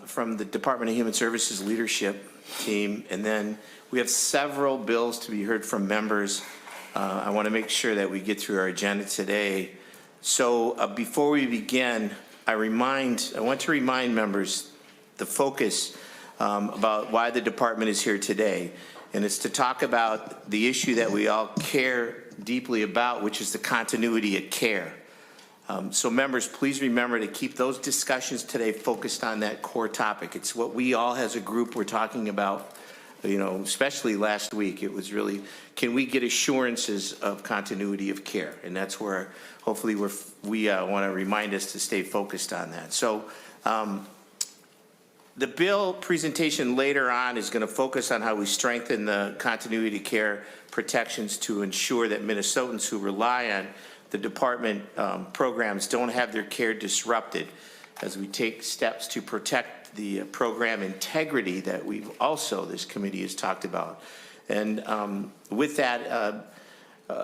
From the Department of Human Services leadership team, and then we have several bills to be heard from members. I want to make sure that we get through our agenda today. So before we begin, I want to remind members the focus about why the department is here today, and it's to talk about the issue that we all care deeply about, which is the continuity of care. So members, please remember to keep those discussions today focused on that core topic. It's what we all as a group were talking about, you know, especially last week. It was really, can we get assurances of continuity of care? And that's where hopefully we want to remind us to stay focused on that. So the bill presentation later on is going to focus on how we strengthen the continuity care protections to ensure that Minnesotans who rely on the department programs don't have their care disrupted as we take steps to protect the program integrity that this committee has talked about. And with that,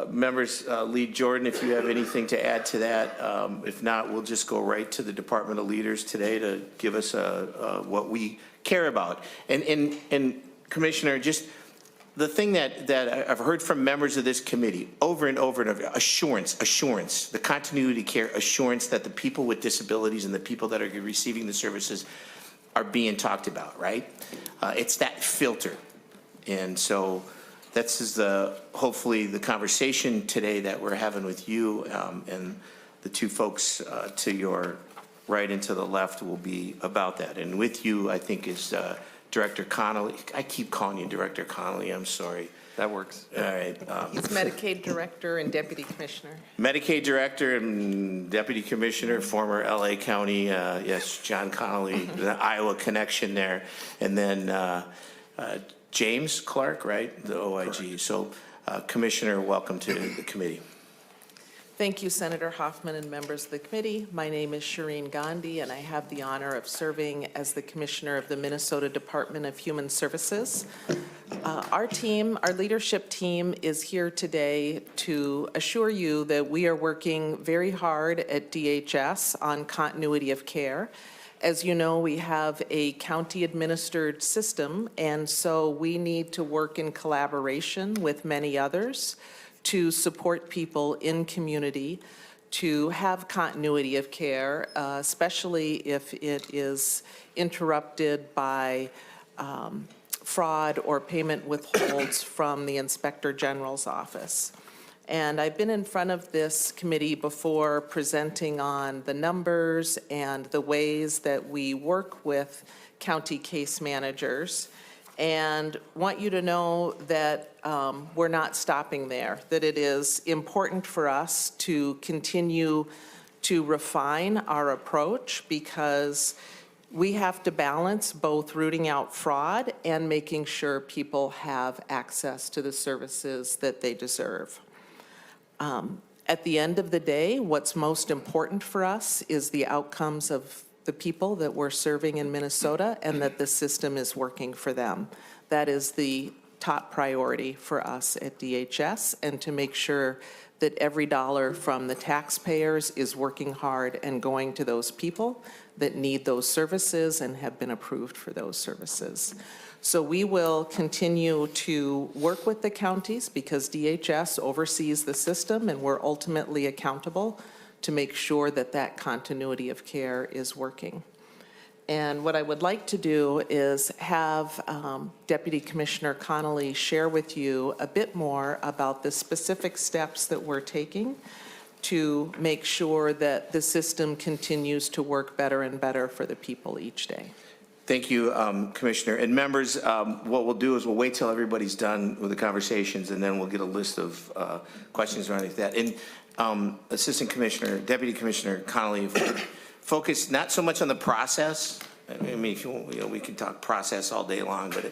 members, Lead Jordan, if you have anything to add to that. If not, we'll just go right to the Department of Leaders today to give us what we care about. And Commissioner, just the thing that I've heard from members of this committee over and over and over, assurance, the continuity care assurance that the people with disabilities and the people that are receiving the services are being talked about, right? It's that filter. And so this is hopefully the conversation today that we're having with you, and the two folks to your right and to the left will be about that. And with you, I think, is Director Connolly. I keep calling you Director Connolly. I'm sorry. That works. All right. He's Medicaid Director and Deputy Commissioner. Medicaid Director and Deputy Commissioner, former LA County. Yes, John Connolly, the Iowa connection there. And then James Clark, right? The OIG. Correct. So Commissioner, welcome to the committee. Thank you, Senator Hoffman and members of the committee. My name is Shireen Gandhi, and I have the honor of serving as the Commissioner of the Minnesota Department of Human Services. Our leadership team is here today to assure you that we are working very hard at DHS on continuity of care. As you know, we have a county-administered system, and so we need to work in collaboration with many others to support people in community to have continuity of care, especially if it is interrupted by fraud or payment withholds from the Inspector General's office. And I've been in front of this committee before presenting on the numbers and the ways that we work with county case managers. and want you to know that we're not stopping there, that it is important for us to continue to refine our approach, because we have to balance both rooting out fraud and making sure people have access to the services that they deserve. At the end of the day, what's most important for us is the outcomes of the people that we're serving in Minnesota, and that the system is working for them. That is the top priority for us at DHS, and to make sure that every dollar from the taxpayers is working hard and going to those people that need those services and have been approved for those services. So we will continue to work with the counties, because DHS oversees the system, and we're ultimately accountable to make sure that that continuity of care is working. And what I would like to do is have Deputy Commissioner Connolly share with you a bit more about the specific steps that we're taking to make sure that the system continues to work better and better for the people each day. Thank you, Commissioner. And members, what we'll do is we'll wait till everybody's done with the conversations, and then we'll get a list of questions around that. And Assistant Commissioner, Deputy Commissioner Connolly, focus not so much on the process. I mean, if you want, we can talk process all day long, but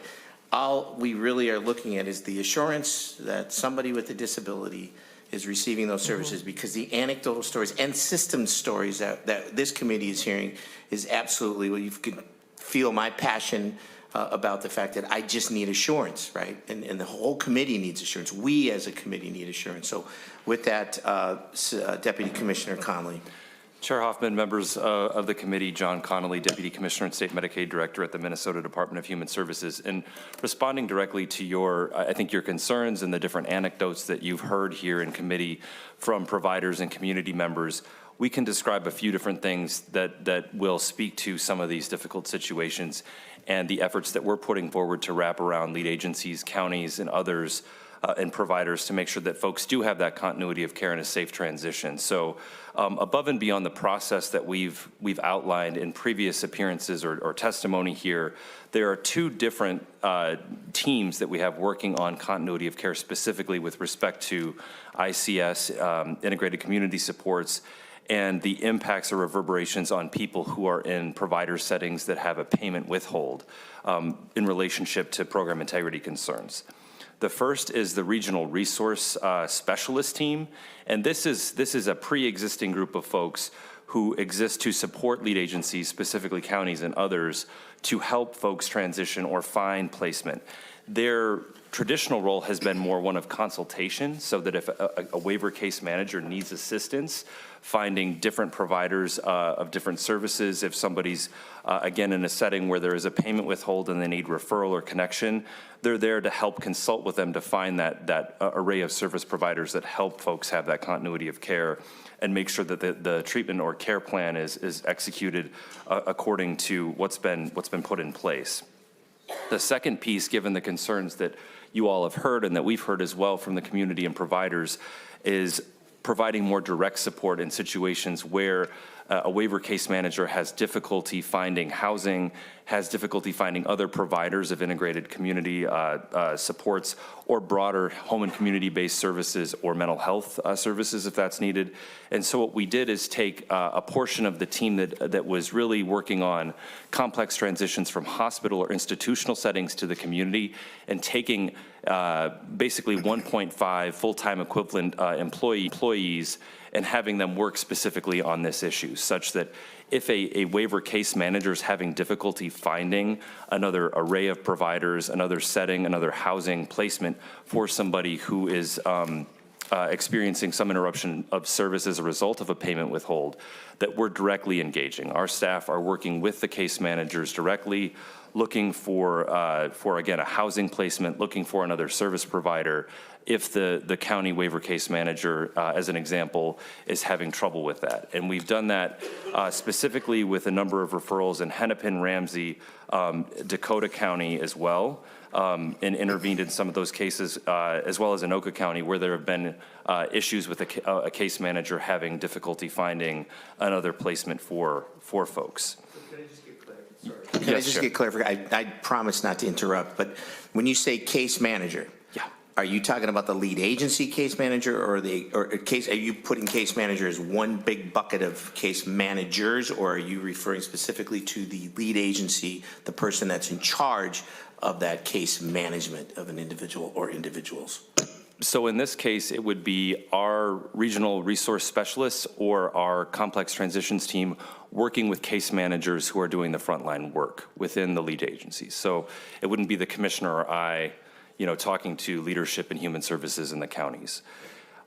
all we really are looking at is the assurance that somebody with a disability is receiving those services, because the anecdotal stories and system stories that this committee is hearing is absolutely what you could feel my passion about the fact that I just need assurance, right? And the whole committee needs assurance. We as a committee need assurance. So with that, Deputy Commissioner Connolly. Chair Hoffman, members of the committee, John Connolly, Deputy Commissioner and State Medicaid Director at the Minnesota Department of Human Services. And responding directly to your, I think, your concerns and the different anecdotes that you've heard here in committee from providers and community members, we can describe a few different things that will speak to some of these difficult situations and the efforts that we're putting forward to wrap around lead agencies, counties, and others and providers to make sure that folks do have that continuity of care and a safe transition. So above and beyond the process that we've outlined in previous appearances or testimony here, there are two different teams that we have working on continuity of care, specifically with respect to ICS, integrated community supports, and the impacts or reverberations on people who are in provider settings that have a payment withhold in relationship to program integrity concerns. The first is the Regional Resource Specialist Team, and this is a pre-existing group of folks who exist to support lead agencies, specifically counties and others, to help folks transition or find placement. Their traditional role has been more one of consultation, so that if a waiver case manager needs assistance finding different providers of different services, if somebody's, again, in a setting where there is a payment withhold and they need referral or connection, they're there to help consult with them to find that array of service providers that help folks have that continuity of care and make sure that the treatment or care plan is executed according to what's been put in place. The second piece, given the concerns that you all have heard and that we've heard as well from the community and providers, is providing more direct support in situations where a waiver case manager has difficulty finding housing, has difficulty finding other providers of integrated community supports, or broader home and community-based services or mental health services if that's needed. And so what we did is take a portion of the team that was really working on complex transitions from hospital or institutional settings to the community, and taking basically 1.5 full-time equivalent employees and having them work specifically on this issue, such that if a waiver case manager is having difficulty finding another array of providers, another setting, another housing placement for somebody who is experiencing some interruption of service as a result of a payment withhold, that we're directly engaging. Our staff are working with the case managers directly, looking for again, a housing placement, looking for another service provider, if the county waiver case manager, as an example, is having trouble with that. And we've done that specifically with a number of referrals in Hennepin, Ramsey, Dakota County as well, and intervened in some of those cases, as well as in Oka County, where there have been issues with a case manager having difficulty finding another placement for folks. Can I just get Can I Yes, just Chair. get clarification? I promise not to interrupt, but when you say case manager, Yeah. are you talking about the lead agency case manager or are you putting case manager as one big bucket of case managers, or are you referring specifically to the lead agency, the person that's in charge of that case management of an individual or individuals? So in this case, it would be our regional resource specialists or our complex transitions team working with case managers who are doing the frontline work within the lead agencies. So it wouldn't be the commissioner or I, talking to leadership and human services in the counties.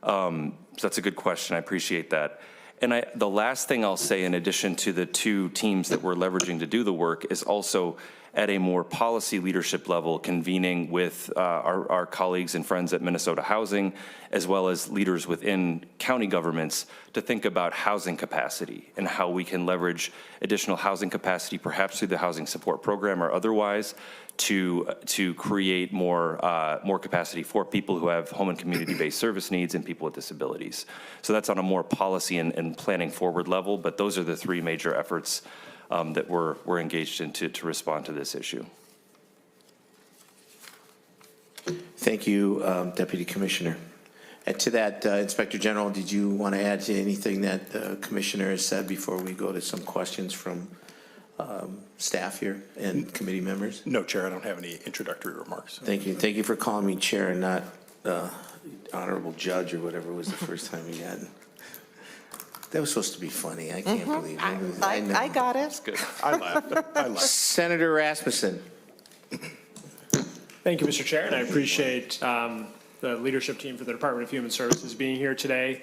So that's a good question. I appreciate that. And the last thing I'll say, in addition to the two teams that we're leveraging to do the work, is also at a more policy leadership level, convening with our colleagues and friends at Minnesota Housing, as well as leaders within county governments, to think about housing capacity and how we can leverage additional housing capacity, perhaps through the housing support program or otherwise, to create more capacity for people who have home and community-based service needs and people with disabilities. So that's on a more policy and planning forward level, but those are the three major efforts that we're engaged in to respond to this issue. Thank you, Deputy Commissioner. And to that, Inspector General, did you want to add to anything that the Commissioner has said before we go to some questions from staff here and committee members? No, Chair, I don't have any introductory remarks. Thank you. Thank you for calling me chair and not honorable judge or whatever was the first time you got. That was supposed to be funny. I can't believe it. I got it. That's good. I laughed. Senator Rasmussen. Thank you, Mr. Chair, and I appreciate the leadership team for the Department of Human Services being here today.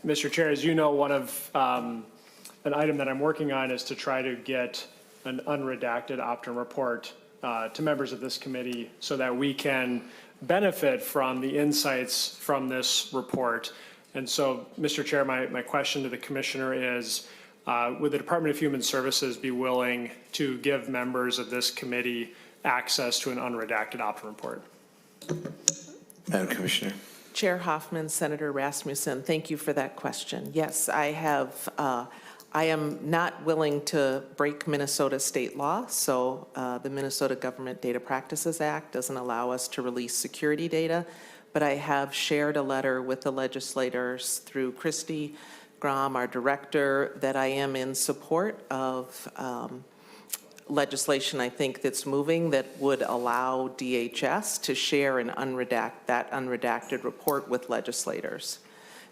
Mr. Chair, as you know, one of an item that I'm working on is to try to get an unredacted opt-in report to members of this committee so that we can benefit from the insights from this report. And so, Mr. Chair, my question to the Commissioner is, would the Department of Human Services be willing to give members of this committee access to an unredacted opt-in report? Madam Commissioner. Chair Hoffman, Senator Rasmussen, thank you for that question. Yes, I am not willing to break Minnesota state law, so the Minnesota Government Data Practices Act doesn't allow us to release security data, but I have shared a letter with the legislators through Christy Grom, our director, that I am in support of legislation, I think, that's moving that would allow DHS to share that unredacted report with legislators.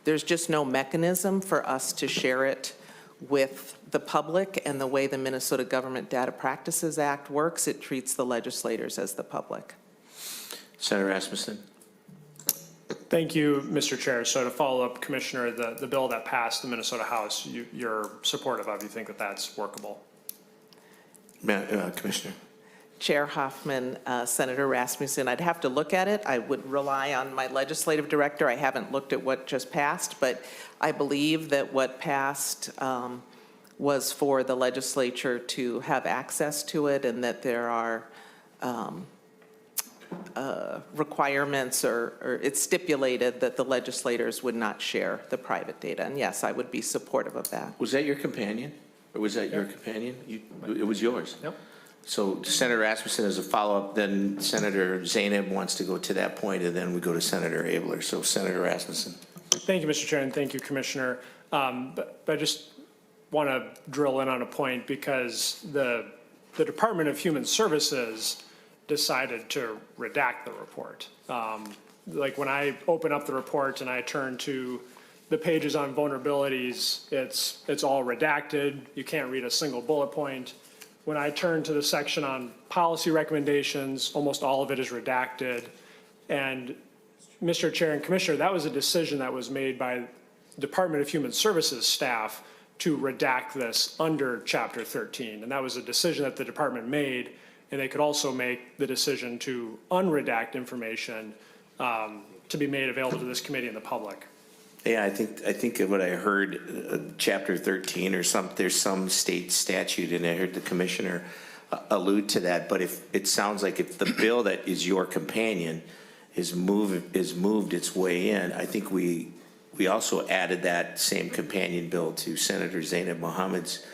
There's just no mechanism for us to share it with the public, and the way the Minnesota Government Data Practices Act works, it treats the legislators as the public. Senator Rasmussen. Thank you, Mr. Chair. So to follow up, Commissioner, the bill that passed the Minnesota House, you're supportive of, you think that that's workable? Commissioner. Chair Hoffman, Senator Rasmussen, I'd have to look at it. I would rely on my legislative director. I haven't looked at what just passed, but I believe that what passed was for the legislature to have access to it, and that there are requirements or it's stipulated that the legislators would not share the private data. And yes, I would be supportive of that. Was that your companion? Or was that your companion? It was yours? Yep. So Senator Rasmussen, as a follow-up, then Senator Zainab wants to go to that point, and then we go to Senator Abler. So Senator Rasmussen. Thank you, Mr. Chair, and thank you, Commissioner. But I just want to drill in on a point, because the Department of Human Services decided to redact the report. Like when I open up the report and I turn to the pages on vulnerabilities, it's all redacted. You can't read a single bullet point. When I turn to the section on policy recommendations, almost all of it is redacted. And Mr. Chair and Commissioner, that was a decision that was made by Department of Human Services staff to redact this under Chapter 13. And that was a decision that the department made, and they could also make the decision to unredact information to be made available to this committee and the public. Yeah, I think what I heard, Chapter 13 or there's some state statute, and I heard the commissioner allude to that. But if it sounds like if the bill that is your companion is moved its way in, I think we also added that same companion bill to Senator Zainab Mohammed's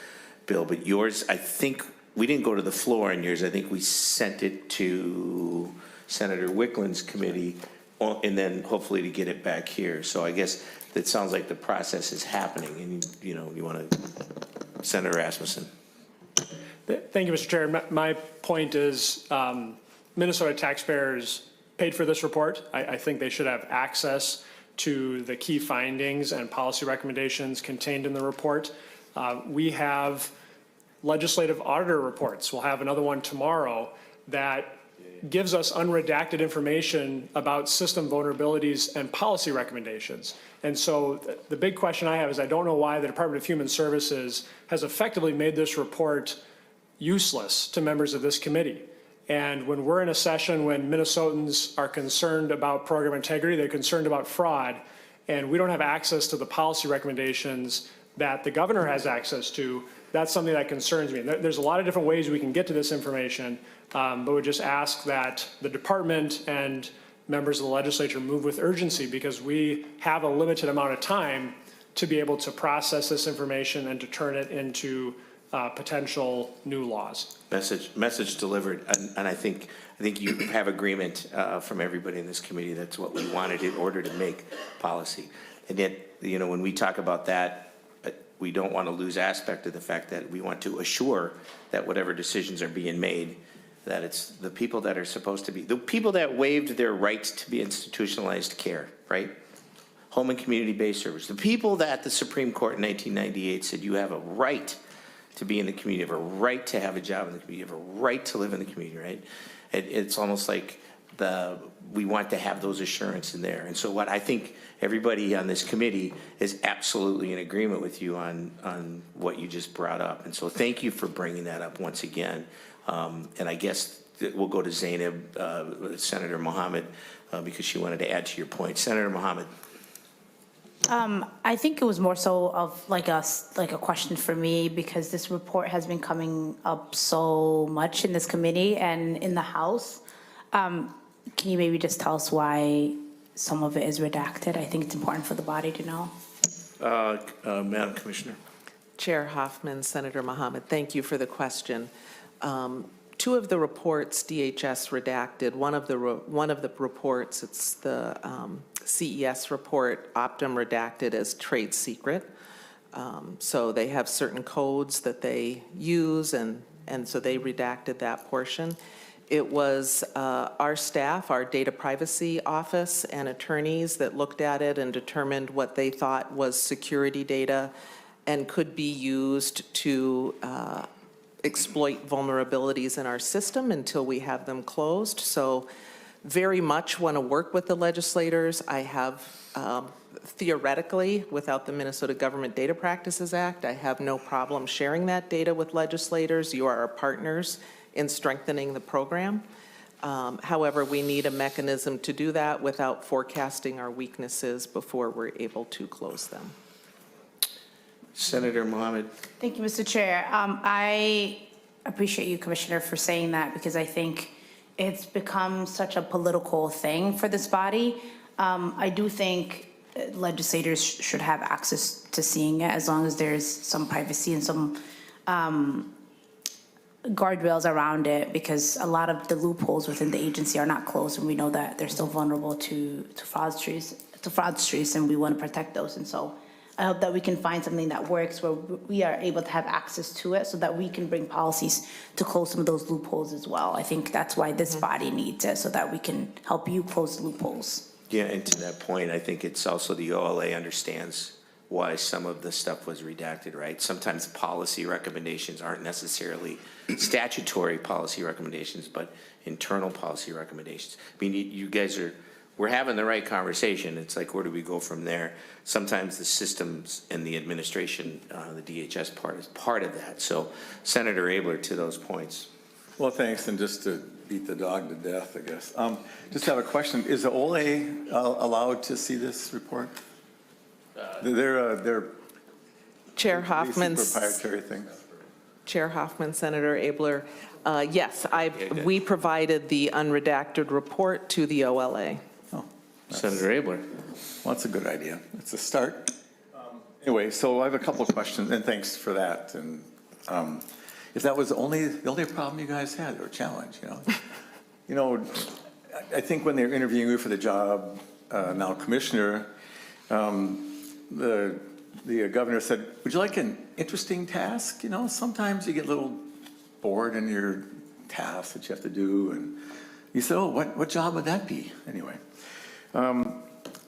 bill. But yours, I think we didn't go to the floor in yours. I think we sent it to Senator Wickland's committee, and then hopefully to get it back here. So I guess it sounds like the process is happening, and you want to, Senator Rasmussen. Thank you, Mr. Chair. My point is Minnesota taxpayers paid for this report. I think they should have access to the key findings and policy recommendations contained in the report. We have legislative auditor reports. We'll have another one tomorrow that gives us unredacted information about system vulnerabilities and policy recommendations. And so the big question I have is I don't know why the Department of Human Services has effectively made this report useless to members of this committee. And when we're in a session when Minnesotans are concerned about program integrity, they're concerned about fraud, and we don't have access to the policy recommendations that the governor has access to, that's something that concerns me. There's a lot of different ways we can get to this information, but we just ask that the department and members of the legislature move with urgency, because we have a limited amount of time to be able to process this information and to turn it into potential new laws. Message delivered, and I think you have agreement from everybody in this committee. That's what we wanted in order to make policy. And yet, when we talk about that, we don't want to lose aspect of the fact that we want to assure that whatever decisions are being made, that it's the people that are supposed to be, the people that waived their rights to be institutionalized care, right? Home and community-based service. The people that the Supreme Court in 1998 said you have a right to be in the community, you have a right to have a job in the community, you have a right to live in the community, right? It's almost like we want to have those assurance in there. And so what I think everybody on this committee is absolutely in agreement with you on what you just brought up. And so thank you for bringing that up once again. And I guess we'll go to Zainab, Senator Mohammed, because she wanted to add to your point. Senator Mohammed. I think it was more so of like a question for me, because this report has been coming up so much in this committee and in the House. Can you maybe just tell us why some of it is redacted? I think it's important for the body to know. Madam Commissioner. Chair Hoffman, Senator Mohammed, thank you for the question. Two of the reports DHS redacted. One of the reports, it's the CES report, Optum redacted as trade secret. So they have certain codes that they use, and so they redacted that portion. It was our staff, our data privacy office, and attorneys that looked at it and determined what they thought was security data and could be used to exploit vulnerabilities in our system until we have them closed. So very much want to work with the legislators. I have theoretically, without the Minnesota Government Data Practices Act, I have no problem sharing that data with legislators. You are our partners in strengthening the program. However, we need a mechanism to do that without forecasting our weaknesses before we're able to close them. Senator Mohammed. Thank you, Mr. Chair. I appreciate you, Commissioner, for saying that, because I think it's become such a political thing for this body. I do think legislators should have access to seeing it, as long as there's some privacy and some guardrails around it, because a lot of the loopholes within the agency are not closed, and we know that they're still vulnerable to fraudsters, and we want to protect those. And so I hope that we can find something that works where we are able to have access to it so that we can bring policies to close some of those loopholes as well. I think that's why this body needs it, so that we can help you close loopholes. Yeah, and to that point, I think it's also the OLA understands why some of the stuff was redacted, right? Sometimes policy recommendations aren't necessarily statutory policy recommendations, but internal policy recommendations. I mean, you guys we're having the right conversation. It's like, where do we go from there? Sometimes the systems and the administration, the DHS part is part of that. So Senator Abler, to those points. Well, thanks. And just to beat the dog to death, I guess. Just have a question. Is the OLA allowed to see this report? They're Chair Hoffman. Proprietary things. Chair Hoffman, Senator Abler. Yes, we provided the unredacted report to the OLA. Oh, Senator Abler. Well, that's a good idea. It's a start. Anyway, so I have a couple of questions, and thanks for that. And if that was the only problem you guys had or challenge, you know. You know, I think when they were interviewing you for the job, now Commissioner, the governor said, would you like an interesting task? You know, sometimes you get a little bored in your tasks that you have to do. And you said, oh, what job would that be? Anyway,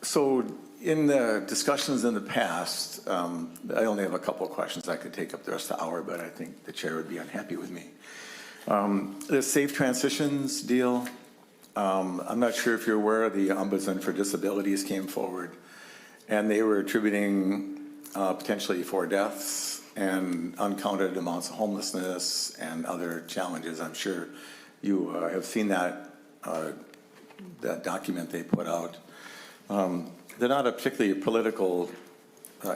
so in the discussions in the past, I only have a couple of questions. I could take up the rest of the hour, but I think the chair would be unhappy with me. The safe transitions deal, I'm not sure if you're aware, the Ombudsman for Disabilities came forward, and they were attributing potentially 4 deaths and uncounted amounts of homelessness and other challenges. I'm sure you have seen that document they put out. They're not a particularly political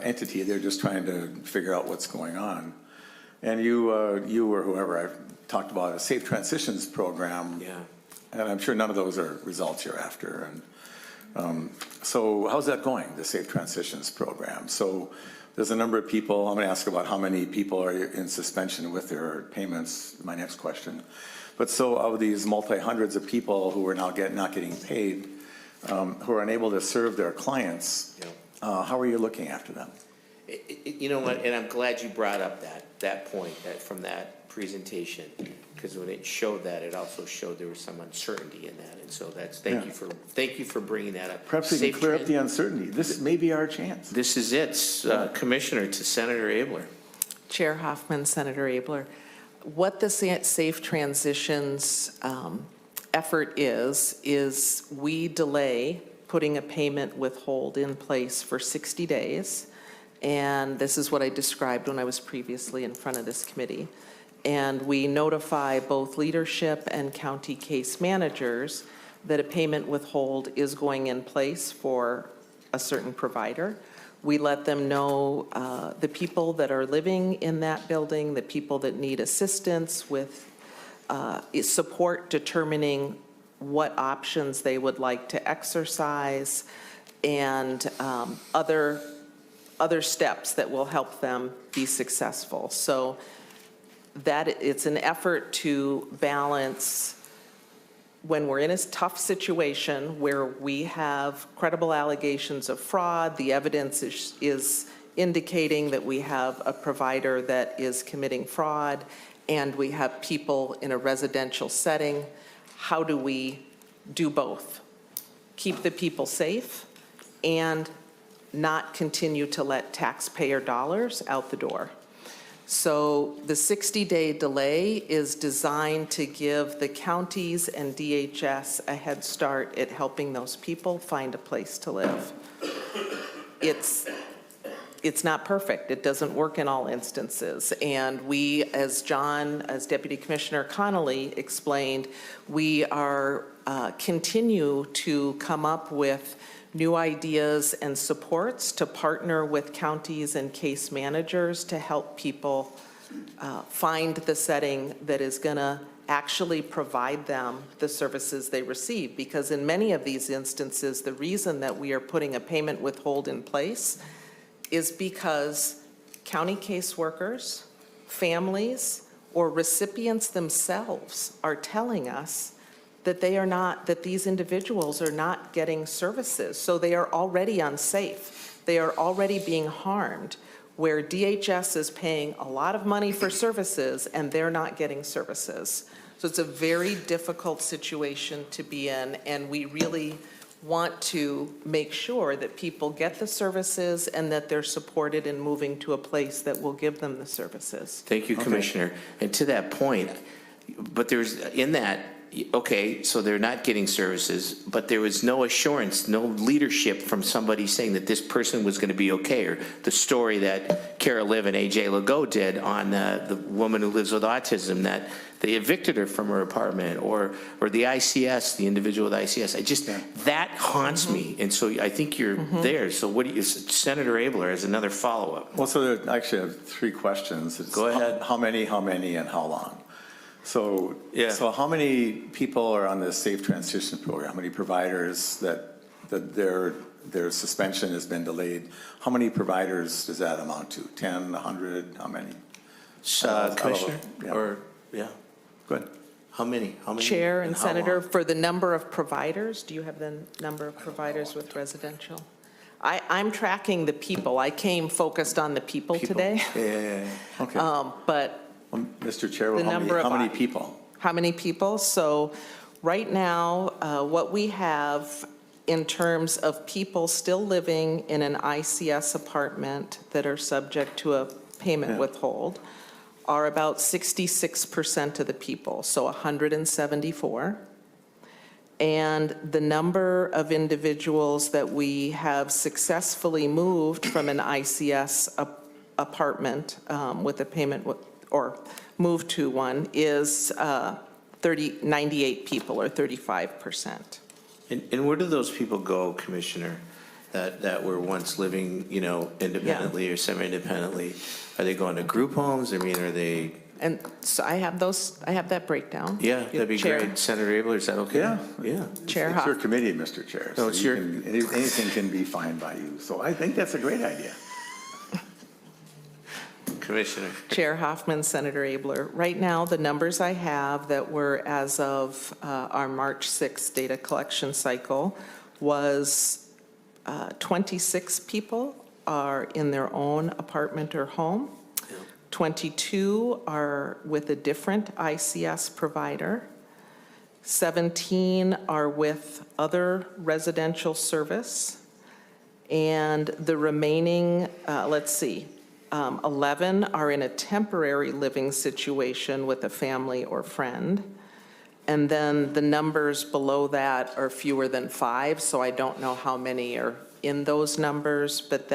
entity. They're just trying to figure out what's going on. And you or whoever, I've talked about a safe transitions program. Yeah. And I'm sure none of those are results you're after. And so how's that going, the safe transitions program? So there's a number of people. I'm going to ask about how many people are in suspension with their payments, my next question. But so of these multi-hundreds of people who are now not getting paid, who are unable to serve their clients, how are you looking after them? You know what, and I'm glad you brought up that point from that presentation, because when it showed that, it also showed there was some uncertainty in that, and so thank you for bringing that up. Perhaps we can clear up the uncertainty. This may be our chance. This is it, Commissioner, to Senator Abler. Chair Hoffman, Senator Abler. What the Safe Transitions effort is we delay putting a payment withhold in place for 60 days. And this is what I described when I was previously in front of this committee. And we notify both leadership and county case managers that a payment withhold is going in place for a certain provider. We let them know the people that are living in that building, the people that need assistance with support determining what options they would like to exercise, and other steps that will help them be successful. So that it's an effort to balance when we're in a tough situation where we have credible allegations of fraud, the evidence is indicating that we have a provider that is committing fraud, and we have people in a residential setting. How do we do both? Keep the people safe and not continue to let taxpayer dollars out the door. So the 60-day delay is designed to give the counties and DHS a head start at helping those people find a place to live. It's not perfect. It doesn't work in all instances. And we, as Deputy Commissioner Connolly explained, we are continue to come up with new ideas and supports to partner with counties and case managers to help people find the setting that is going to actually provide them the services they receive. Because in many of these instances, the reason that we are putting a payment withhold in place is because county caseworkers, families, or recipients themselves are telling us that that these individuals are not getting services. So they are already unsafe. They are already being harmed, where DHS is paying a lot of money for services and they're not getting services. So it's a very difficult situation to be in, and we really want to make sure that people get the services and that they're supported in moving to a place that will give them the services. Thank you, Commissioner. And to that point, but there's in that, okay, so they're not getting services, but there was no assurance, no leadership from somebody saying that this person was going to be okay, or the story that Kara Liv and AJ Legault did on the woman who lives with autism, that they evicted her from her apartment, or the ICS, the individual with ICS. That haunts me, and so I think you're there. So what do you, Senator Abler, as another follow-up? Well, so there actually have 3 questions. Go ahead. How many, and how long? So, so how many people are on the Safe Transition Program? How many providers that their suspension has been delayed? How many providers does that amount to? 10, 100, how many? Commissioner, yeah. or, yeah, Good. how many? Chair and how Senator, long? for the number of providers, do you have the number of providers with residential? I'm tracking the people. I came focused on the people People. today, Yeah. Okay. but Mr. Chair, the number of how many I- people? how many people? So right now, what we have in terms of people still living in an ICS apartment that are subject to a payment Yeah. withhold are about 66% of the people, so 174. And the number of individuals that we have successfully moved from an ICS apartment with a payment or moved to one is 98 people, or 35%. And where do those people go, Commissioner, that were once living, independently or semi-independently? Are they going to group homes? I mean, are they? And so I have that breakdown. Yeah, that'd be Chair. great. Senator Abler, is that okay? Yeah. Yeah. Chair It's your Hoff. committee, Mr. Chair. No, it's your- Anything can be fine by you. So I think that's a great idea. Commissioner. Chair Hoffman, Senator Abler. Right now, the numbers I have that were as of our March 6th data collection cycle was 26 people are in their own apartment or home. 22 are with a different ICS provider. 17 are with other residential service. And the remaining, 11 are in a temporary living situation with a family or friend. And then the numbers below that are fewer than 5, so I don't know how many are in those numbers, but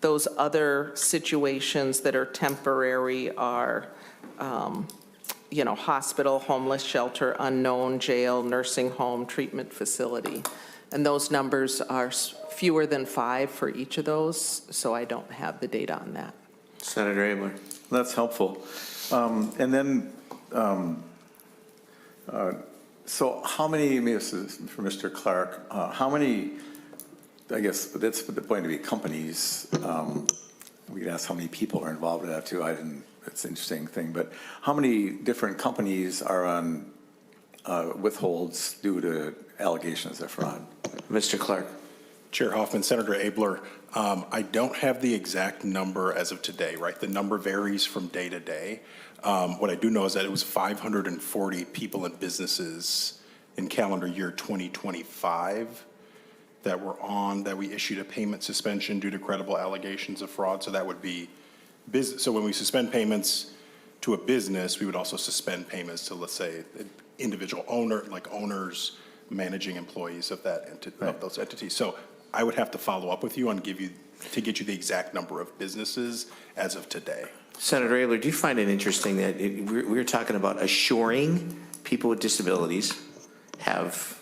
those other situations that are temporary are, hospital, homeless shelter, unknown, jail, nursing home, treatment facility. And those numbers are fewer than 5 for each of those, so I don't have the data on that. Senator Abler. That's helpful. And then, so how many, maybe this is for Mr. Clark, how many, I guess that's the point to be companies, we could ask how many people are involved in that too. It's an interesting thing, but how many different companies are on withholds due to allegations of fraud? Mr. Clark. Chair Hoffman, Senator Abler, I don't have the exact number as of today, right? The number varies from day to day. What I do know is that it was 540 people and businesses in calendar year 2025 that we issued a payment suspension due to credible allegations of fraud. So that would be business. So when we suspend payments to a business, we would also suspend payments to, let's say, individual owners, managing employees of of those entities. So I would have to follow up with you and get you the exact number of businesses as of today. Senator Abler, do you find it interesting that we're talking about assuring people with disabilities have,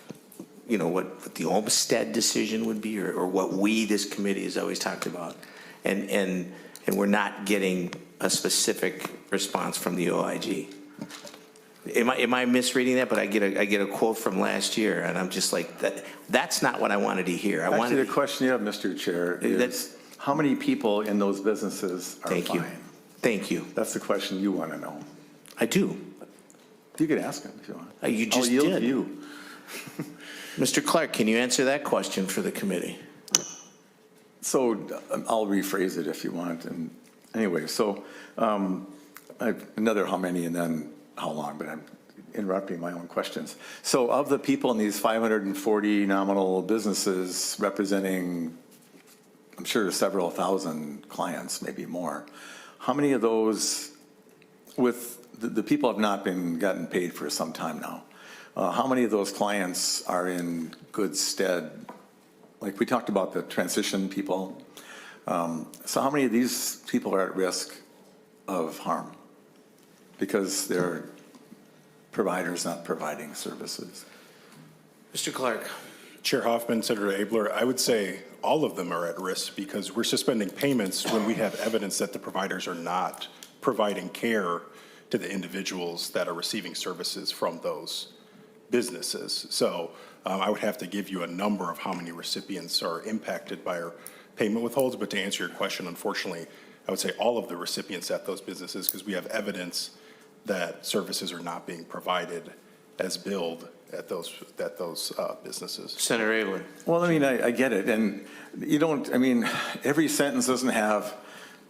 what the Olmstead decision would be, or what we, this committee, has always talked about, and we're not getting a specific response from the OIG? Am I misreading that? But I get a quote from last year, and I'm just like, that's not what I wanted to hear. Actually, the question you have, Mr. Chair, is how many people in those businesses are Thank you. fine? Thank you. That's the question you want to know. I do. You could ask him if you want. You just I'll yield did. to you. Mr. Clark, can you answer that question for the committee? So I'll rephrase it if you want. And anyway, so I have another how many and then how long, but I'm interrupting my own questions. So of the people in these 540 nominal businesses representing, I'm sure, several thousand clients, maybe more, how many of those with the people have not been gotten paid for some time now? How many of those clients are in good stead? Like we talked about the transition people. So how many of these people are at risk of harm because they're providers not providing services? Mr. Clark. Chair Hoffman, Senator Abler, I would say all of them are at risk because we're suspending payments when we have evidence that the providers are not providing care to the individuals that are receiving services from those businesses. So I would have to give you a number of how many recipients are impacted by our payment withholds, but to answer your question, unfortunately, I would say all of the recipients at those businesses, because we have evidence that services are not being provided as billed at those businesses. Senator Abler. Well, I mean, I get it, and you don't, I mean, every sentence doesn't have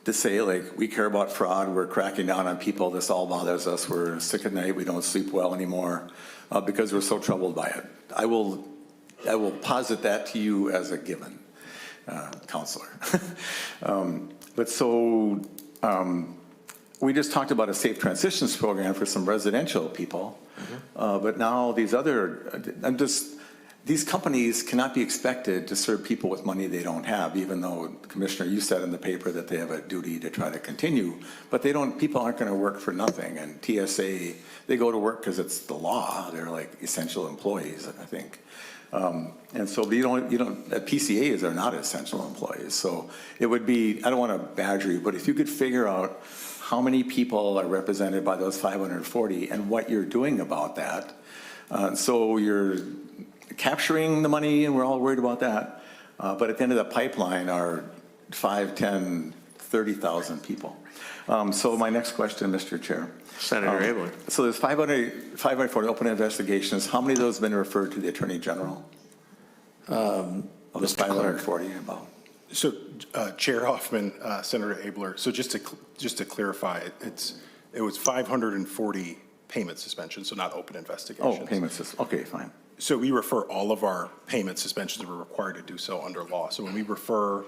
to say, like, we care about fraud, we're cracking down on people, this all bothers us, we're sick at night, we don't sleep well anymore, because we're so troubled by it. I will posit that to you as a given, counselor. But so, we just talked about a safe transitions program for some residential people, but now these other, these companies cannot be expected to serve people with money they don't have, even though, Commissioner, you said in the paper that they have a duty to try to continue, but they don't, people aren't going to work for nothing. And TSA, they go to work because it's the law. They're like essential employees, I think. And so PCAs are not essential employees. So it would be, I don't want to badger you, but if you could figure out how many people are represented by those 540 and what you're doing about that. So you're capturing the money, and we're all worried about that. But at the end of the pipeline are 5, 10, 30,000 people. So my next question, Mr. Chair. Senator Abler. So there's 540 open investigations. How many of those have been referred to the Attorney General? Of the 540 about? So Chair Hoffman, Senator Abler, so just to clarify, it was 540 payment suspensions, so not open investigations. Oh, payment system. Okay, fine. So we refer all of our payment suspensions, we're required to do so under law. So when we refer,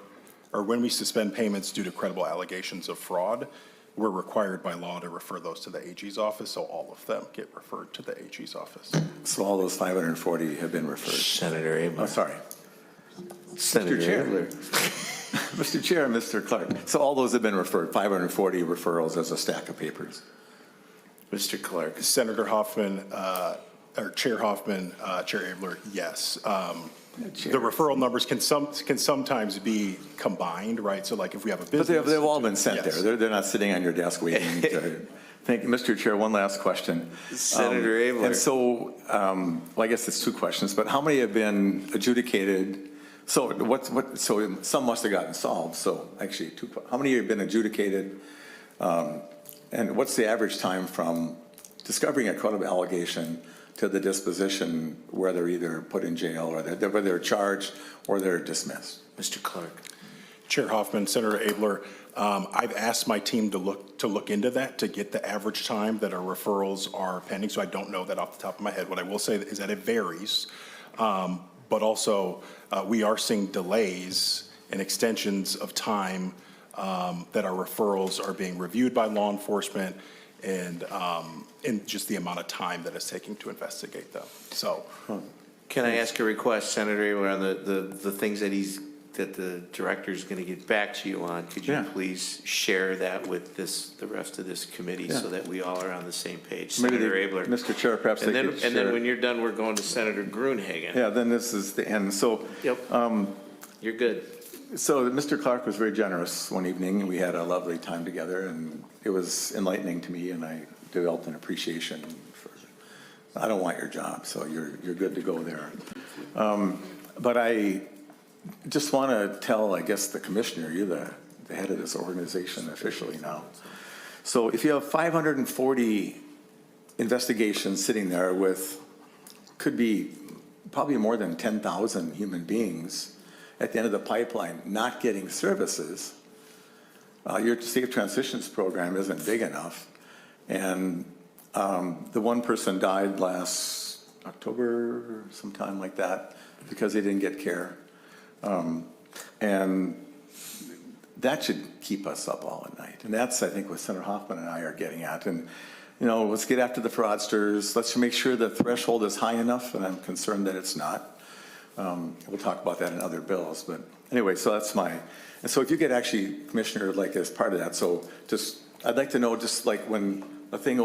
or when we suspend payments due to credible allegations of fraud, we're required by law to refer those to the AG's office, so all of them get referred to the AG's office. So all those 540 have been referred. Senator Abler. Oh, sorry. Senator Mr. Chair. Abler. Mr. Chair, Mr. Clark. So all those have been referred, 540 referrals as a stack of papers. Mr. Clark. Senator Hoffman, or Chair Hoffman, Chair Abler, yes. The referral numbers can sometimes be combined, right? So like if we have a business. But they've all been sent yes. there. They're not sitting on your desk waiting to. Thank you, Mr. Chair. One last question. Senator Abler. And so, well, I guess it's two questions, but how many have been adjudicated? So so some must have gotten solved. So actually, how many have been adjudicated? And what's the average time from discovering a credible allegation to the disposition where they're either put in jail or whether they're charged or they're dismissed? Mr. Clark. Chair Hoffman, Senator Abler, I've asked my team to look into that to get the average time that our referrals are pending. So I don't know that off the top of my head. What I will say is that it varies, but also we are seeing delays and extensions of time that our referrals are being reviewed by law enforcement and just the amount of time that it's taking to investigate them. So, Can I ask a request, Senator Abler, on the things that the director is going to get back to you on? Could you please share that with the rest of this committee so that we all are on the same page? Senator Abler. Mr. Chair, perhaps And they then, could and then share. when you're done, we're going to Senator Gruenhagen. Yeah, then this is the end. So, Yep. You're good. so Mr. Clark was very generous one evening, and we had a lovely time together, and it was enlightening to me, and I developed an appreciation for. I don't want your job, so you're good to go there. But I just want to tell, I guess, the commissioner, you're the head of this organization officially now. So if you have 540 investigations sitting there with, could be probably more than 10,000 human beings at the end of the pipeline not getting services, your safe transitions program isn't big enough. And the one person died last October, sometime like that, because they didn't get care. And that should keep us up all at night. And that's, I think, what Senator Hoffman and I are getting at. And, you know, let's get after the fraudsters. Let's make sure the threshold is high enough, and I'm concerned that it's not. We'll talk about that in other bills. But anyway, so that's and so if you could actually, Commissioner, like as part of that, so just, I'd like to know just like when a thing,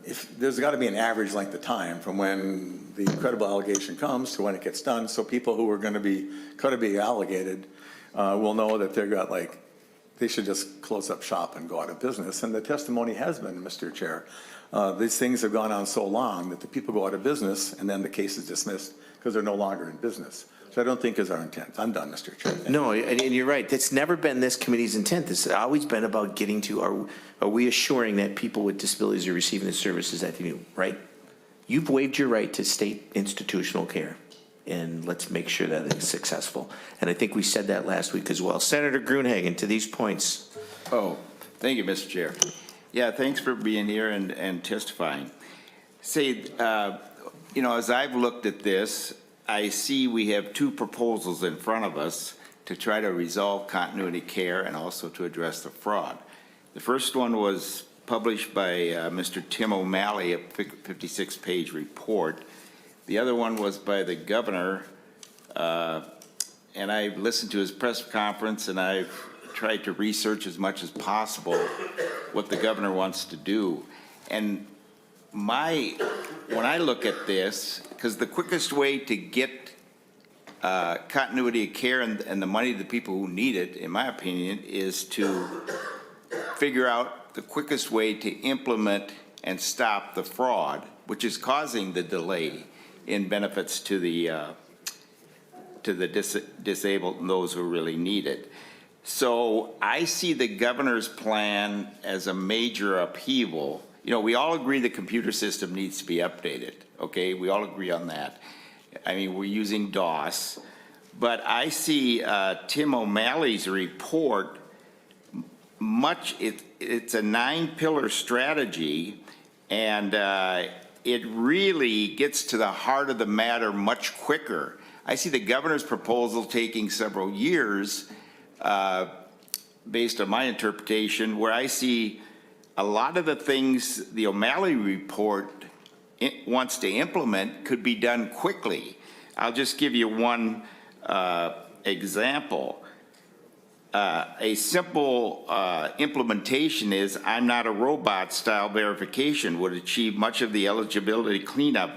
if there's got to be an average length of time from when the credible allegation comes to when it gets done, so people who are going to be credibly allegated will know that they should just close up shop and go out of business. And the testimony has been, Mr. Chair, these things have gone on so long that the people go out of business and then the case is dismissed because they're no longer in business. So I don't think is our intent. I'm done, Mr. Chair. No, and you're right. That's never been this committee's intent. This has always been about getting to, are we assuring that people with disabilities are receiving the services that they need, right? You've waived your right to state institutional care, and let's make sure that it's successful. And I think we said that last week as well. Senator Gruenhagen, to these points. Oh, thank you, Mr. Chair. Yeah, thanks for being here and testifying. Say, as I've looked at this, I see we have two proposals in front of us to try to resolve continuity care and also to address the fraud. The first one was published by Mr. Tim O'Malley, a 56-page report. The other one was by the governor, and I've listened to his press conference, and I've tried to research as much as possible what the governor wants to do. And when I look at this, because the quickest way to get continuity of care and the money to the people who need it, in my opinion, is to figure out the quickest way to implement and stop the fraud, which is causing the delay in benefits to the disabled and those who really need it. So I see the governor's plan as a major upheaval. We all agree the computer system needs to be updated, okay? We all agree on that. I mean, we're using DOS. But I see Tim O'Malley's report, it's a 9-pillar strategy, and it really gets to the heart of the matter much quicker. I see the governor's proposal taking several years, based on my interpretation, where I see a lot of the things the O'Malley report wants to implement could be done quickly. I'll just give you one example. A simple implementation is I'm not a robot style verification would achieve much of the eligibility cleanup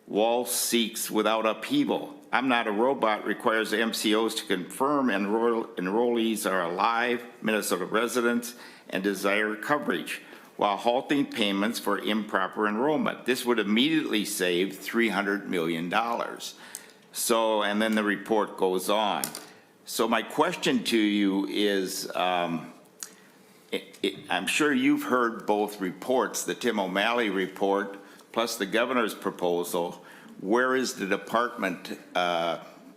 Wall seeks without upheaval. I'm not a robot requires MCOs to confirm enrollees are alive, Minnesota residents, and desire coverage, while halting payments for improper enrollment. This would immediately save $300 million. So, and then the report goes on. So my question to you is, I'm sure you've heard both reports, the Tim O'Malley report plus the governor's proposal. Where is the department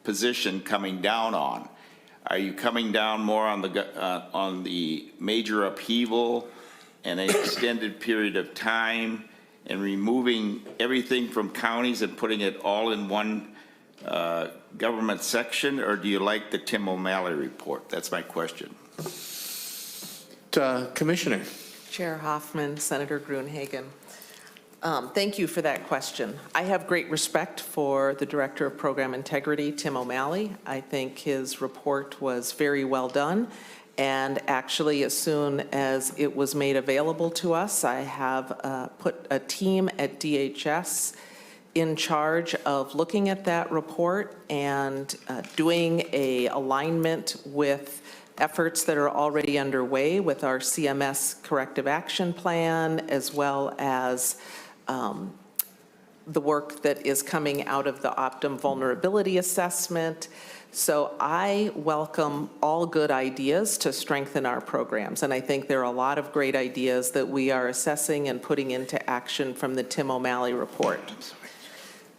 position coming down on? Are you coming down more on the major upheaval and an extended period of time and removing everything from counties and putting it all in one government section, or do you like the Tim O'Malley report? That's my question. Commissioner. Chair Hoffman, Senator Gruenhagen. Thank you for that question. I have great respect for the Director of Program Integrity, Tim O'Malley. I think his report was very well done. And actually, as soon as it was made available to us, I have put a team at DHS in charge of looking at that report and doing a alignment with efforts that are already underway with our CMS corrective action plan, as well as the work that is coming out of the Optum vulnerability assessment. So I welcome all good ideas to strengthen our programs, and I think there are a lot of great ideas that we are assessing and putting into action from the Tim O'Malley report.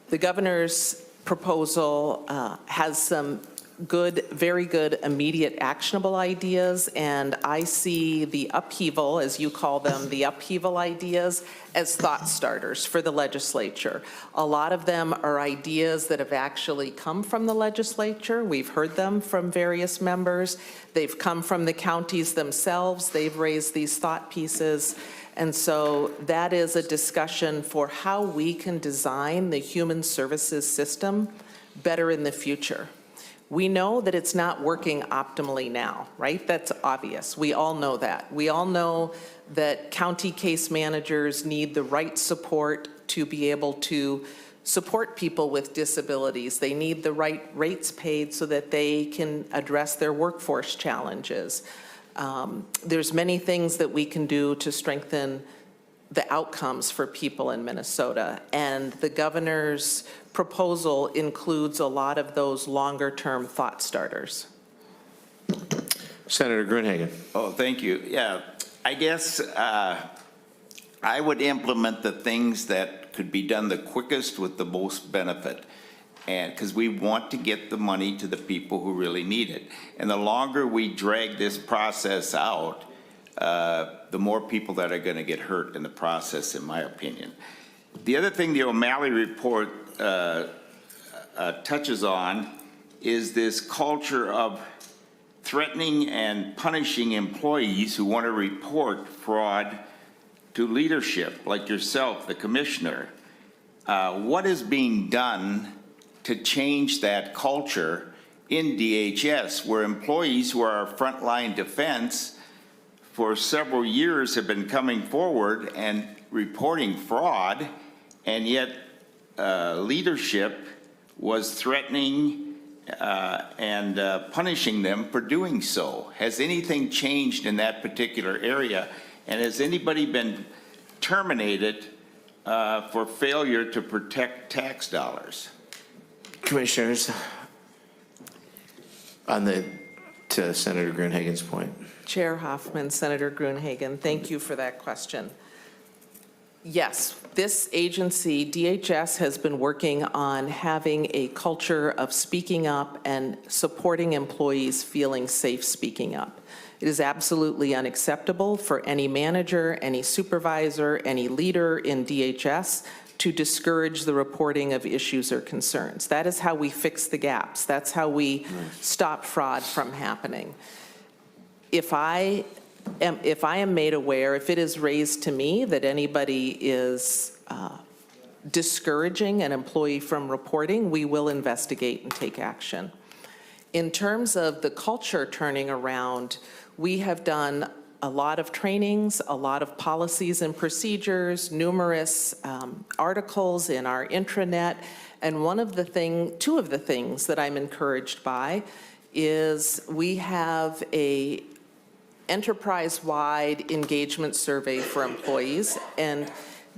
The governor's proposal has some good, very good, immediate, actionable ideas, and I see the upheaval, as you call them, the upheaval ideas, as thought starters for the legislature. A lot of them are ideas that have actually come from the legislature. We've heard them from various members. They've come from the counties themselves. They've raised these thought pieces. And so that is a discussion for how we can design the human services system better in the future. We know that it's not working optimally now, right? That's obvious. We all know that. We all know that county case managers need the right support to be able to support people with disabilities. They need the right rates paid so that they can address their workforce challenges. There's many things that we can do to strengthen the outcomes for people in Minnesota. And the governor's proposal includes a lot of those longer-term thought starters. Senator Gruenhagen. Oh, thank you. Yeah, I guess I would implement the things that could be done the quickest with the most benefit. And because we want to get the money to the people who really need it. And the longer we drag this process out, the more people that are going to get hurt in the process, in my opinion. The other thing the O'Malley report touches on is this culture of threatening and punishing employees who want to report fraud to leadership, like yourself, the commissioner. What is being done to change that culture in DHS, where employees who are our frontline defense for several years have been coming forward and reporting fraud, and yet leadership was threatening and punishing them for doing so? Has anything changed in that particular area? And has anybody been terminated for failure to protect tax dollars? Commissioners, to Senator Gruenhagen's point. Chair Hoffman, Senator Gruenhagen, thank you for that question. Yes, this agency, DHS, has been working on having a culture of speaking up and supporting employees feeling safe speaking up. It is absolutely unacceptable for any manager, any supervisor, any leader in DHS to discourage the reporting of issues or concerns. That is how we fix the gaps. That's how we stop fraud from happening. If I am made aware, if it is raised to me that anybody is discouraging an employee from reporting, we will investigate and take action. In terms of the culture turning around, we have done a lot of trainings, a lot of policies and procedures, numerous articles in our intranet, and two of the things that I'm encouraged by is we have a enterprise-wide engagement survey for employees, and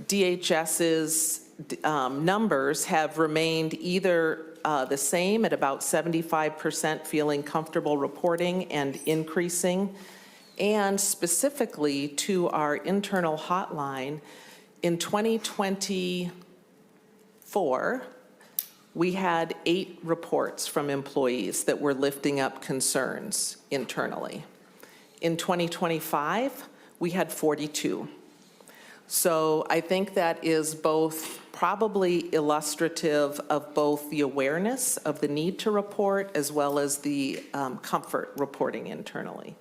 DHS's numbers have remained either the same at about 75% feeling comfortable reporting and increasing. And specifically to our internal hotline, in 2024, we had 8 reports from employees that were lifting up concerns internally. In 2025, we had 42. So I think that is both probably illustrative of both the awareness of the need to report as well as the comfort reporting internally.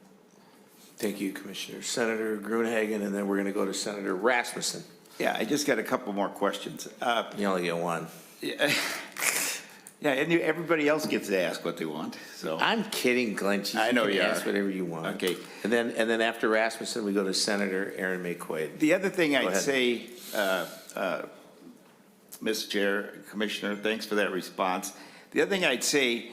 Thank you, Commissioner. Senator Gruenhagen, and then we're going to go to Senator Rasmussen. Yeah, I just got a couple more questions. You only get one. Yeah, and everybody else gets to ask what they want, so. I'm kidding, Glenn. I know can you ask are. whatever you want. Okay. And then after Rasmussen, we go to Senator Aaron May-Quaid. The other thing I'd ahead. say, Mr. Chair, Commissioner, thanks for that response. The other thing I'd say,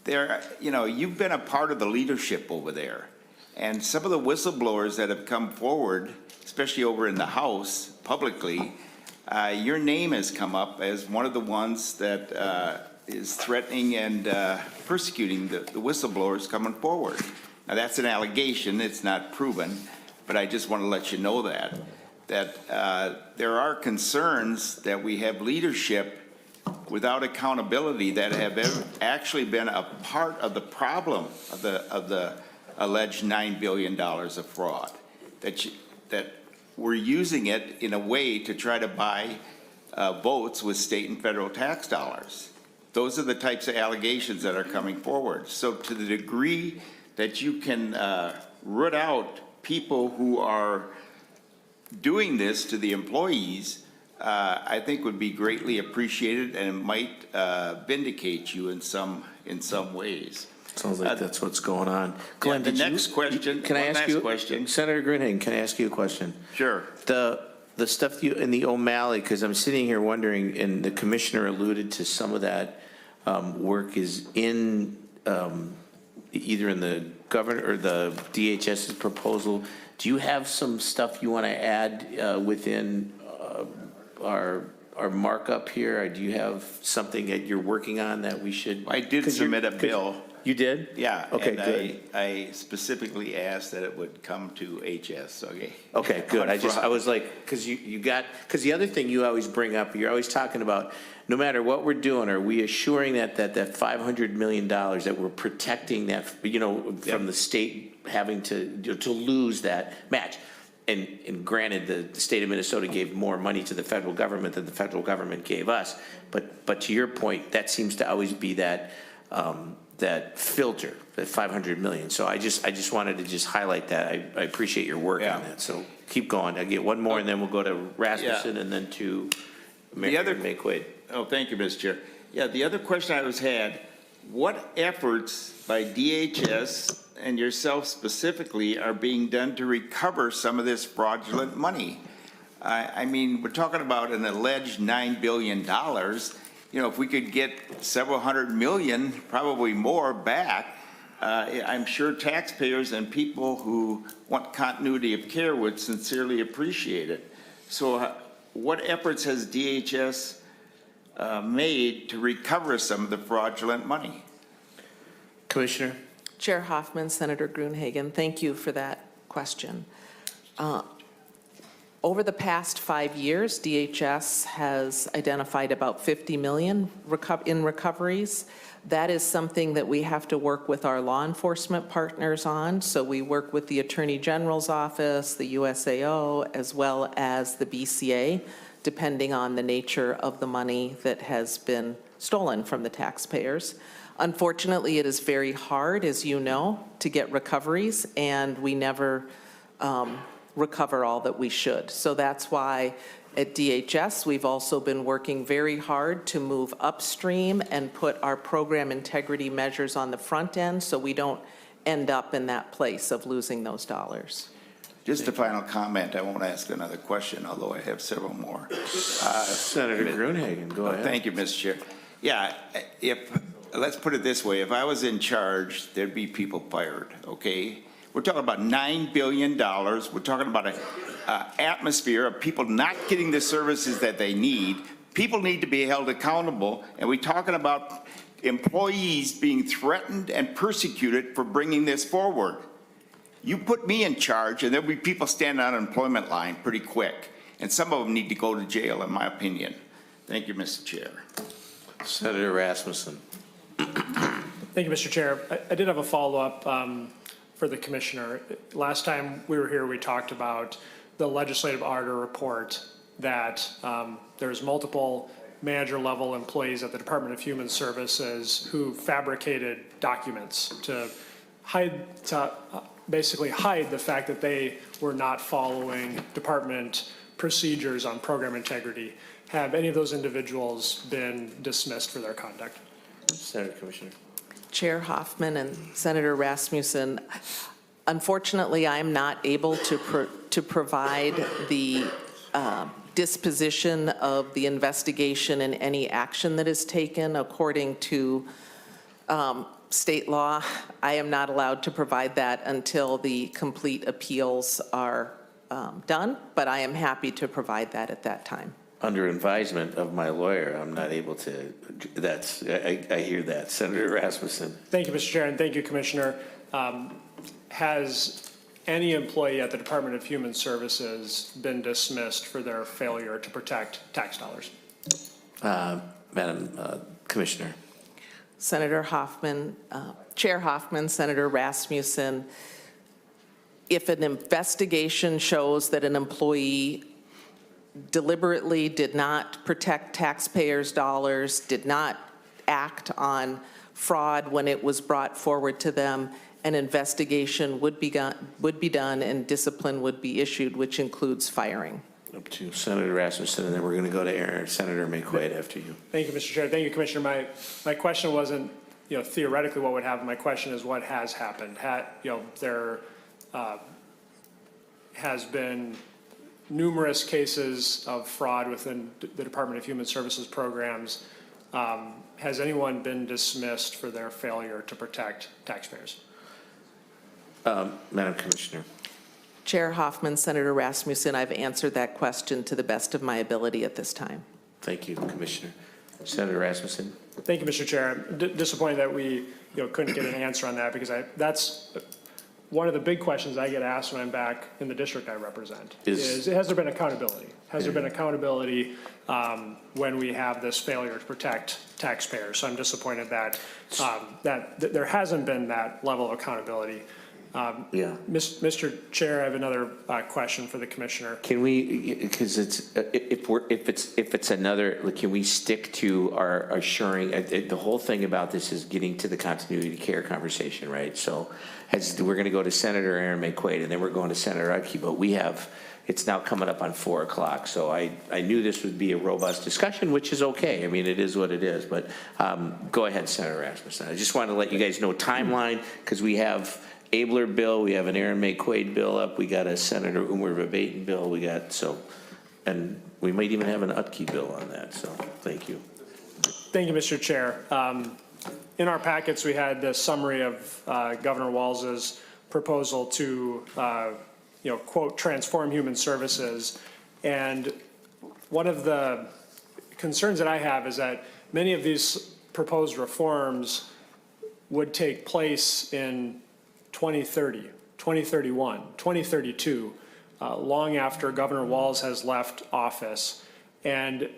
you've been a part of the leadership over there. And some of the whistleblowers that have come forward, especially over in the House publicly, your name has come up as one of the ones that is threatening and persecuting the whistleblowers coming forward. Now, that's an allegation. It's not proven. But I just want to let you know that there are concerns that we have leadership without accountability that have actually been a part of the problem of the alleged $9 billion of fraud, that we're using it in a way to try to buy votes with state and federal tax dollars. Those are the types of allegations that are coming forward. So to the degree that you can root out people who are doing this to the employees, I think would be greatly appreciated, and it might vindicate you in some ways. Sounds like that's what's going on. Glenn, the next question. Can I ask you? Question. Senator Gruenhagen, can I ask you a question? Sure. The stuff in the O'Malley, because I'm sitting here wondering, and the commissioner alluded to some of that work is in either in the governor or the DHS's proposal. Do you have some stuff you want to add within our markup here? Or do you have something that you're working on that we should? I did submit a bill. You did? Yeah. Okay, and good. I specifically asked that it would come to HS, okay? Okay, good. I Fraud. was like, because because the other thing you always bring up, you're always talking about, no matter what we're doing, are we assuring that $500 million, that we're protecting that, from the state having to lose that match? And granted, the state of Minnesota gave more money to the federal government than the federal government gave us. But to your point, that seems to always be that filter, that 500 million. So I just wanted to just highlight that. I appreciate your work on that. So keep going. I get one more, and then we'll go to Rasmussen, and then to Mayor McQuaid. Oh, thank you, Mr. Chair. Yeah, the other question I had, what efforts by DHS and yourself specifically are being done to recover some of this fraudulent money? I mean, we're talking about an alleged $9 billion. If we could get several hundred million, probably more, back, I'm sure taxpayers and people who want continuity of care would sincerely appreciate it. So what efforts has DHS made to recover some of the fraudulent money? Commissioner? Chair Hoffman, Senator Gruenhagen, thank you for that question. Over the past 5 years, DHS has identified about 50 million in recoveries. That is something that we have to work with our law enforcement partners on. So we work with the Attorney General's office, the USAO, as well as the BCA, depending on the nature of the money that has been stolen from the taxpayers. Unfortunately, it is very hard, as you know, to get recoveries, and we never recover all that we should. So that's why at DHS, we've also been working very hard to move upstream and put our program integrity measures on the front end so we don't end up in that place of losing those dollars. Just a final comment. I won't ask another question, although I have several more. Senator Gruenhagen, go ahead. Thank you, Mr. Chair. Yeah, let's put it this way. If I was in charge, there'd be people fired, okay? We're talking about $9 billion. We're talking about an atmosphere of people not getting the services that they need. People need to be held accountable. And we're talking about employees being threatened and persecuted for bringing this forward. You put me in charge, and there'll be people standing on an unemployment line pretty quick. And some of them need to go to jail, in my opinion. Thank you, Mr. Chair. Senator Rasmussen. Thank you, Mr. Chair. I did have a follow-up for the commissioner. Last time we were here, we talked about the legislative ardor report that there's multiple manager-level employees at the Department of Human Services who fabricated documents to basically hide the fact that they were not following department procedures on program integrity. Have any of those individuals been dismissed for their conduct? Senator Commissioner. Chair Hoffman and Senator Rasmussen, unfortunately, I am not able to provide the disposition of the investigation and any action that is taken according to state law. I am not allowed to provide that until the complete appeals are done, but I am happy to provide that at that time. Under advisement of my lawyer, I'm not able to, I hear that. Senator Rasmussen. Thank you, Mr. Chair, and thank you, Commissioner. Has any employee at the Department of Human Services been dismissed for their failure to protect tax dollars? Madam Commissioner. Senator Hoffman, Chair Hoffman, Senator Rasmussen, if an investigation shows that an employee deliberately did not protect taxpayers' dollars, did not act on fraud when it was brought forward to them, an investigation would be done and discipline would be issued, which includes firing. Up to Senator Rasmussen, and then we're going to go to Senator McQuaid after you. Thank you, Mr. Chair. Thank you, Commissioner. My question wasn't, theoretically what would happen. My question is what has happened. There has been numerous cases of fraud within the Department of Human Services programs. has anyone been dismissed for their failure to protect taxpayers? Madam Commissioner. Chair Hoffman, Senator Rasmussen, I've answered that question to the best of my ability at this time. Thank you, Commissioner. Senator Rasmussen. Thank you, Mr. Chair. I'm disappointed that we couldn't get an answer on that, because that's one of the big questions I get asked when I'm back in the district I represent, is has there been accountability? Has there been accountability when we have this failure to protect taxpayers? So I'm disappointed that that there hasn't been that level of accountability. Mr. Chair, I have another question for the commissioner. Can we, because if it's another, can we stick to our assuring, the whole thing about this is getting to the continuity of care conversation, right? So we're going to go to Senator Aaron McQuaid, and then we're going to Senator Udke, but it's now coming up on 4 o'clock. So I knew this would be a robust discussion, which is okay. I mean, it is what it is, but go ahead, Senator Rasmussen. I just wanted to let you guys know timeline, because we have Abler bill, we have an Aaron McQuaid bill up, we got a Senator Umar Vabaten bill, and we might even have an Utke bill on that, so thank you. Thank you, Mr. Chair. In our packets, we had the summary of Governor Walz's proposal to, quote, transform human services. And one of the concerns that I have is that many of these proposed reforms would take place in 2030, 2031, 2032, long after Governor Walz has left office. And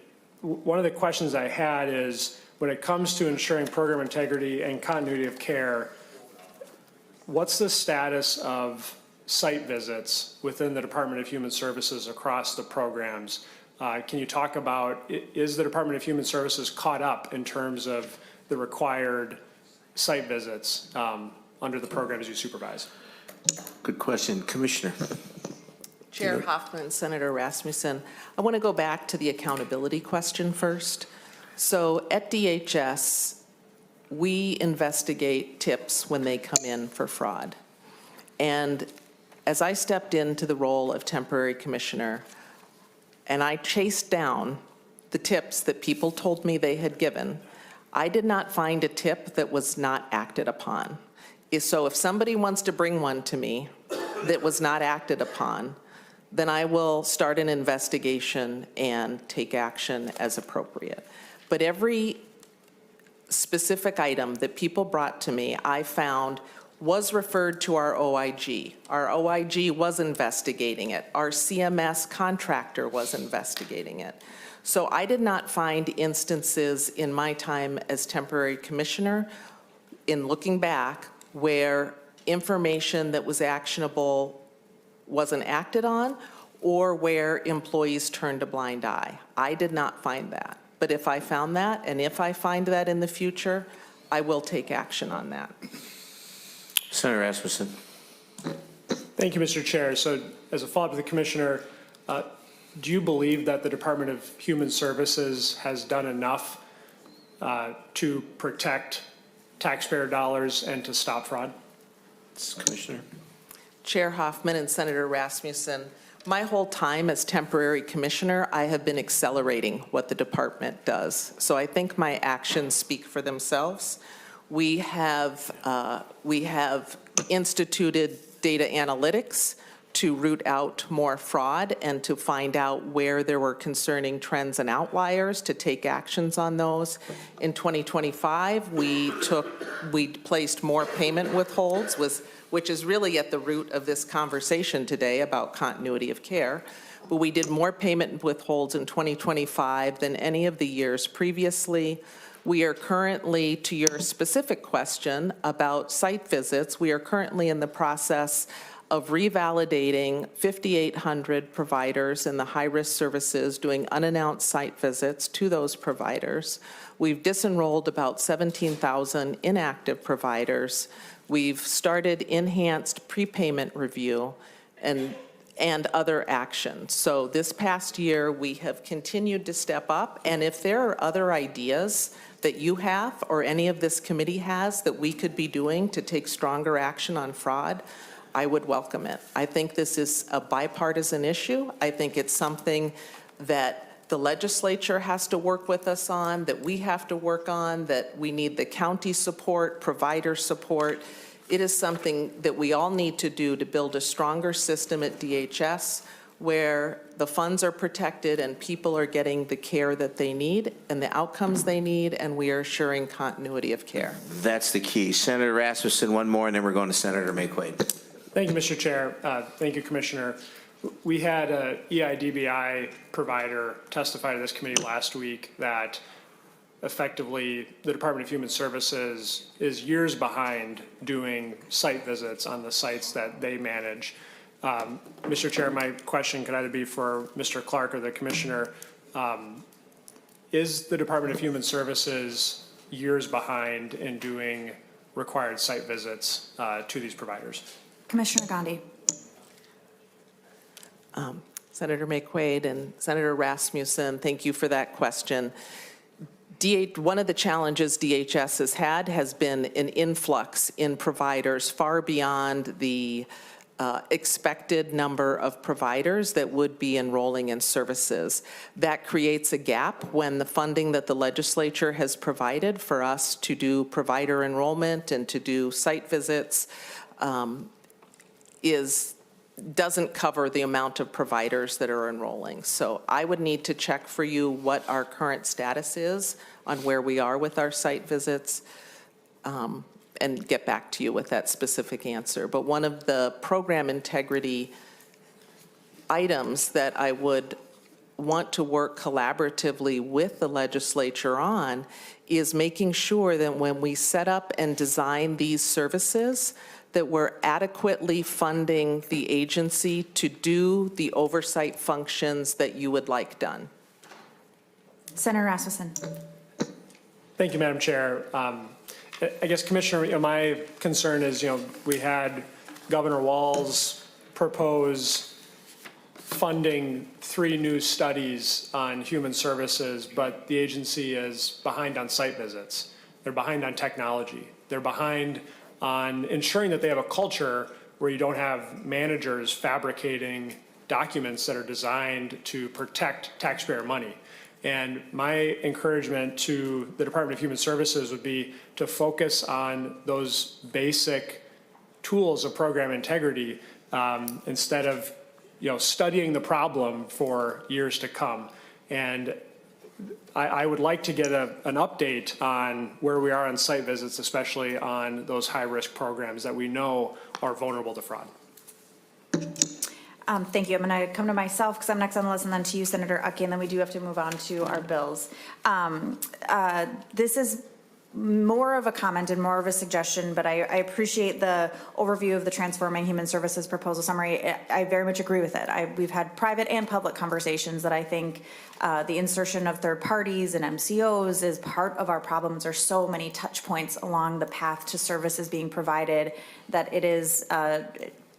one of the questions I had is, when it comes to ensuring program integrity and continuity of care, what's the status of site visits within the Department of Human Services across the programs? Can you talk about, is the Department of Human Services caught up in terms of the required site visits under the programs you supervise? Good question. Commissioner. Chair Hoffman, Senator Rasmussen, I want to go back to the accountability question first. So at DHS, we investigate tips when they come in for fraud. And as I stepped into the role of temporary commissioner, and I chased down the tips that people told me they had given, I did not find a tip that was not acted upon. So if somebody wants to bring one to me that was not acted upon, then I will start an investigation and take action as appropriate. But every specific item that people brought to me, I found was referred to our OIG. Our OIG was investigating it. Our CMS contractor was investigating it. So I did not find instances in my time as temporary commissioner, in looking back, where information that was actionable wasn't acted on, or where employees turned a blind eye. I did not find that. But if I found that, and if I find that in the future, I will take action on that. Senator Rasmussen. Thank you, Mr. Chair. So as a follow-up to the commissioner, do you believe that the Department of Human Services has done enough to protect taxpayer dollars and to stop fraud? Commissioner. Chair Hoffman and Senator Rasmussen, my whole time as temporary commissioner, I have been accelerating what the department does. So I think my actions speak for themselves. We have instituted data analytics to root out more fraud and to find out where there were concerning trends and outliers to take actions on those. In 2025, we placed more payment withholds, which is really at the root of this conversation today about continuity of care. But we did more payment withholds in 2025 than any of the years previously. We are currently, to your specific question about site visits, we are currently in the process of revalidating 5,800 providers in the high-risk services doing unannounced site visits to those providers. We've disenrolled about 17,000 inactive providers. We've started enhanced prepayment review and other actions. So this past year, we have continued to step up, and if there are other ideas that you have or any of this committee has that we could be doing to take stronger action on fraud, I would welcome it. I think this is a bipartisan issue. I think it's something that the legislature has to work with us on, that we have to work on, that we need the county support, provider support. It is something that we all need to do to build a stronger system at DHS where the funds are protected and people are getting the care that they need and the outcomes they need, and we are assuring continuity of care. That's the key. Senator Rasmussen, one more, and then we're going to Senator McQuaid. Thank you, Mr. Chair. Thank you, Commissioner. We had a EIDBI provider testify to this committee last week that effectively the Department of Human Services is years behind doing site visits on the sites that they manage. Mr. Chair, my question could either be for Mr. Clark or the Commissioner. Is the Department of Human Services years behind in doing required site visits to these providers? Commissioner Gandhi. Senator McQuaid and Senator Rasmussen, thank you for that question. One of the challenges DHS has had has been an influx in providers far beyond the expected number of providers that would be enrolling in services. That creates a gap when the funding that the legislature has provided for us to do provider enrollment and to do site visits doesn't cover the amount of providers that are enrolling. So I would need to check for you what our current status is on where we are with our site visits and get back to you with that specific answer. But one of the program integrity items that I would want to work collaboratively with the legislature on is making sure that when we set up and design these services, that we're adequately funding the agency to do the oversight functions that you would like done. Senator Rasmussen. Thank you, Madam Chair. I guess, Commissioner, my concern is, we had Governor Walz propose funding 3 new studies on human services, but the agency is behind on site visits. They're behind on technology. They're behind on ensuring that they have a culture where you don't have managers fabricating documents that are designed to protect taxpayer money. And my encouragement to the Department of Human Services would be to focus on those basic tools of program integrity instead of studying the problem for years to come. And I would like to get an update on where we are on site visits, especially on those high-risk programs that we know are vulnerable to fraud. Thank you. I'm going to come to myself because I'm next on the list, and then to you, Senator Uckey, and then we do have to move on to our bills. This is more of a comment and more of a suggestion, but I appreciate the overview of the Transforming Human Services Proposal Summary. I very much agree with it. We've had private and public conversations that I think the insertion of third parties and MCOs is part of our problems. There's so many touch points along the path to services being provided that it is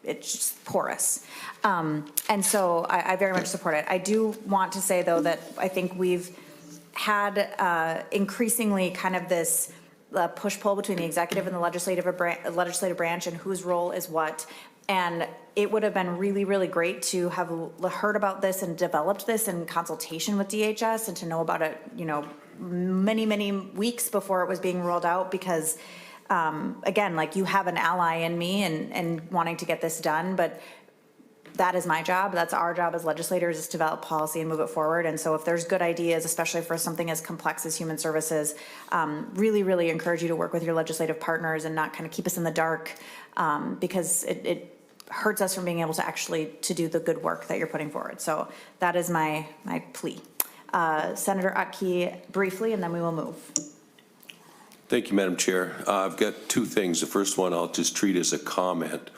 it's just porous. And so I very much support it. I do want to say, though, that I think we've had increasingly kind of this push-pull between the executive and the legislative branch and whose role is what. And it would have been really, really great to have heard about this and developed this in consultation with DHS and to know about it, many, many weeks before it was being rolled out, because again, like, you have an ally in me and wanting to get this done, but that is my job. That's our job as legislators, is to develop policy and move it forward. And so if there's good ideas, especially for something as complex as human services, really, really encourage you to work with your legislative partners and not kind of keep us in the dark, because it hurts us from being able to actually to do the good work that you're putting forward. So that is my plea. Senator Uckey, briefly, and then we will move. Thank you, Madam Chair. I've got 2 things. The first one I'll just treat as a comment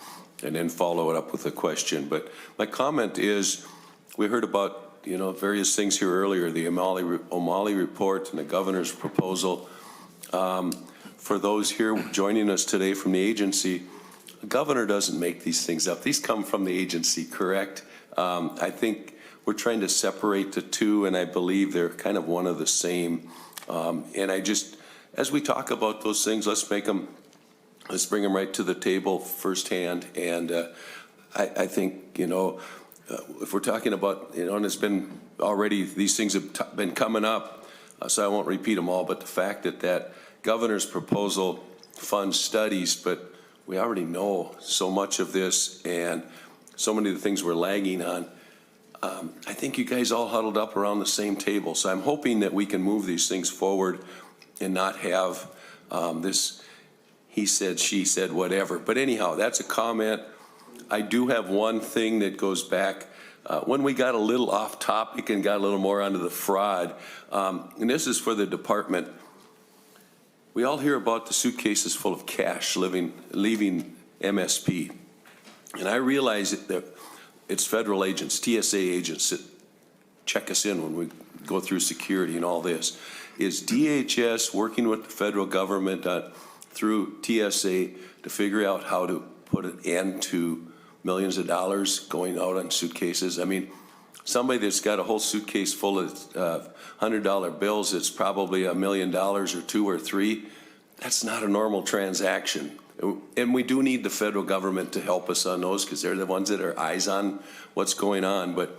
and then follow it up with a question. But my comment is, we heard about, various things here earlier, the O'Malley report and the governor's proposal. For those here joining us today from the agency, the governor doesn't make these things up. These come from the agency, correct? I think we're trying to separate the 2, and I believe they're kind of one of the same. And as we talk about those things, let's bring them right to the table firsthand. And I think, if we're talking about, and it's been already, these things have been coming up, so I won't repeat them all, but the fact that governor's proposal funds studies, but we already know so much of this and so many of the things we're lagging on. I think you guys all huddled up around the same table, so I'm hoping that we can move these things forward and not have this he said, she said, whatever. But anyhow, that's a comment. I do have one thing that goes back. When we got a little off topic and got a little more onto the fraud, and this is for the department, we all hear about the suitcases full of cash leaving MSP. And I realize that it's federal agents, TSA agents that check us in when we go through security and all this. Is DHS working with the federal government through TSA to figure out how to put an end to millions of dollars going out on suitcases? I mean, somebody that's got a whole suitcase full of $100 bills, it's probably $1 million or two or three. That's not a normal transaction. And we do need the federal government to help us on those because they're the ones that are eyes on what's going on. But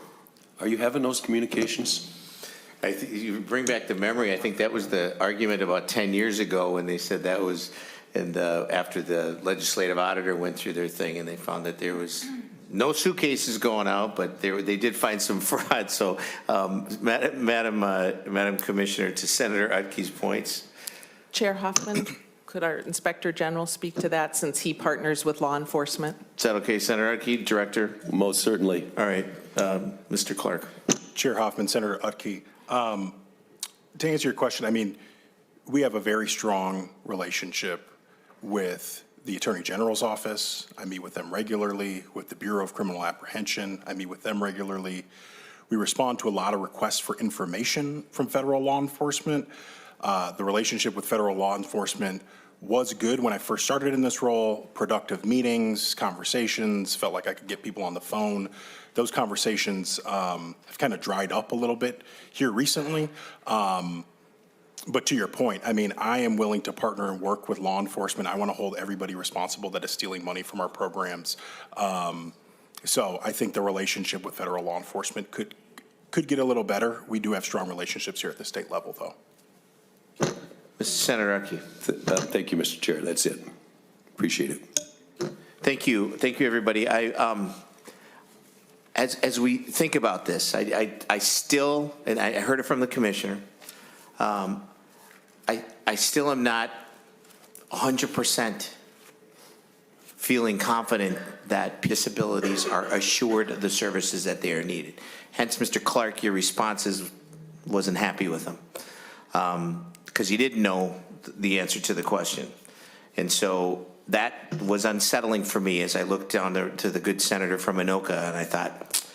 are you having those communications? I think you bring back the memory. I think that was the argument about 10 years ago when they said that was, and after the legislative auditor went through their thing and they found that there was no suitcases going out, but they did find some fraud. So, Madam Commissioner, to Senator Utke's points. Chair Hoffman, could our Inspector General speak to that since he partners with law enforcement? Is that okay, Senator Utke, Director? Most certainly. All right, Mr. Clark. Chair Hoffman, Senator Utke. To answer your question, I mean, we have a very strong relationship with the Attorney General's office. I meet with them regularly. With the Bureau of Criminal Apprehension, I meet with them regularly. We respond to a lot of requests for information from federal law enforcement. The relationship with federal law enforcement was good when I first started in this role. Productive meetings, conversations, felt like I could get people on the phone. Those conversations have kind of dried up a little bit here recently. But to your point, I mean, I am willing to partner and work with law enforcement. I want to hold everybody responsible that is stealing money from our programs. So I think the relationship with federal law enforcement could get a little better. We do have strong relationships here at the state level, though. Mr. Senator Utke. Thank you, Mr. Chair. That's it. Appreciate it. Thank you, everybody. As we think about this, I still, and I heard it from the commissioner, I still am not 100% feeling confident that disabilities are assured of the services that they are needed. Hence, Mr. Clark, your responses wasn't happy with them because you didn't know the answer to the question. And so that was unsettling for me as I looked down to the good senator from Anoka, and I thought,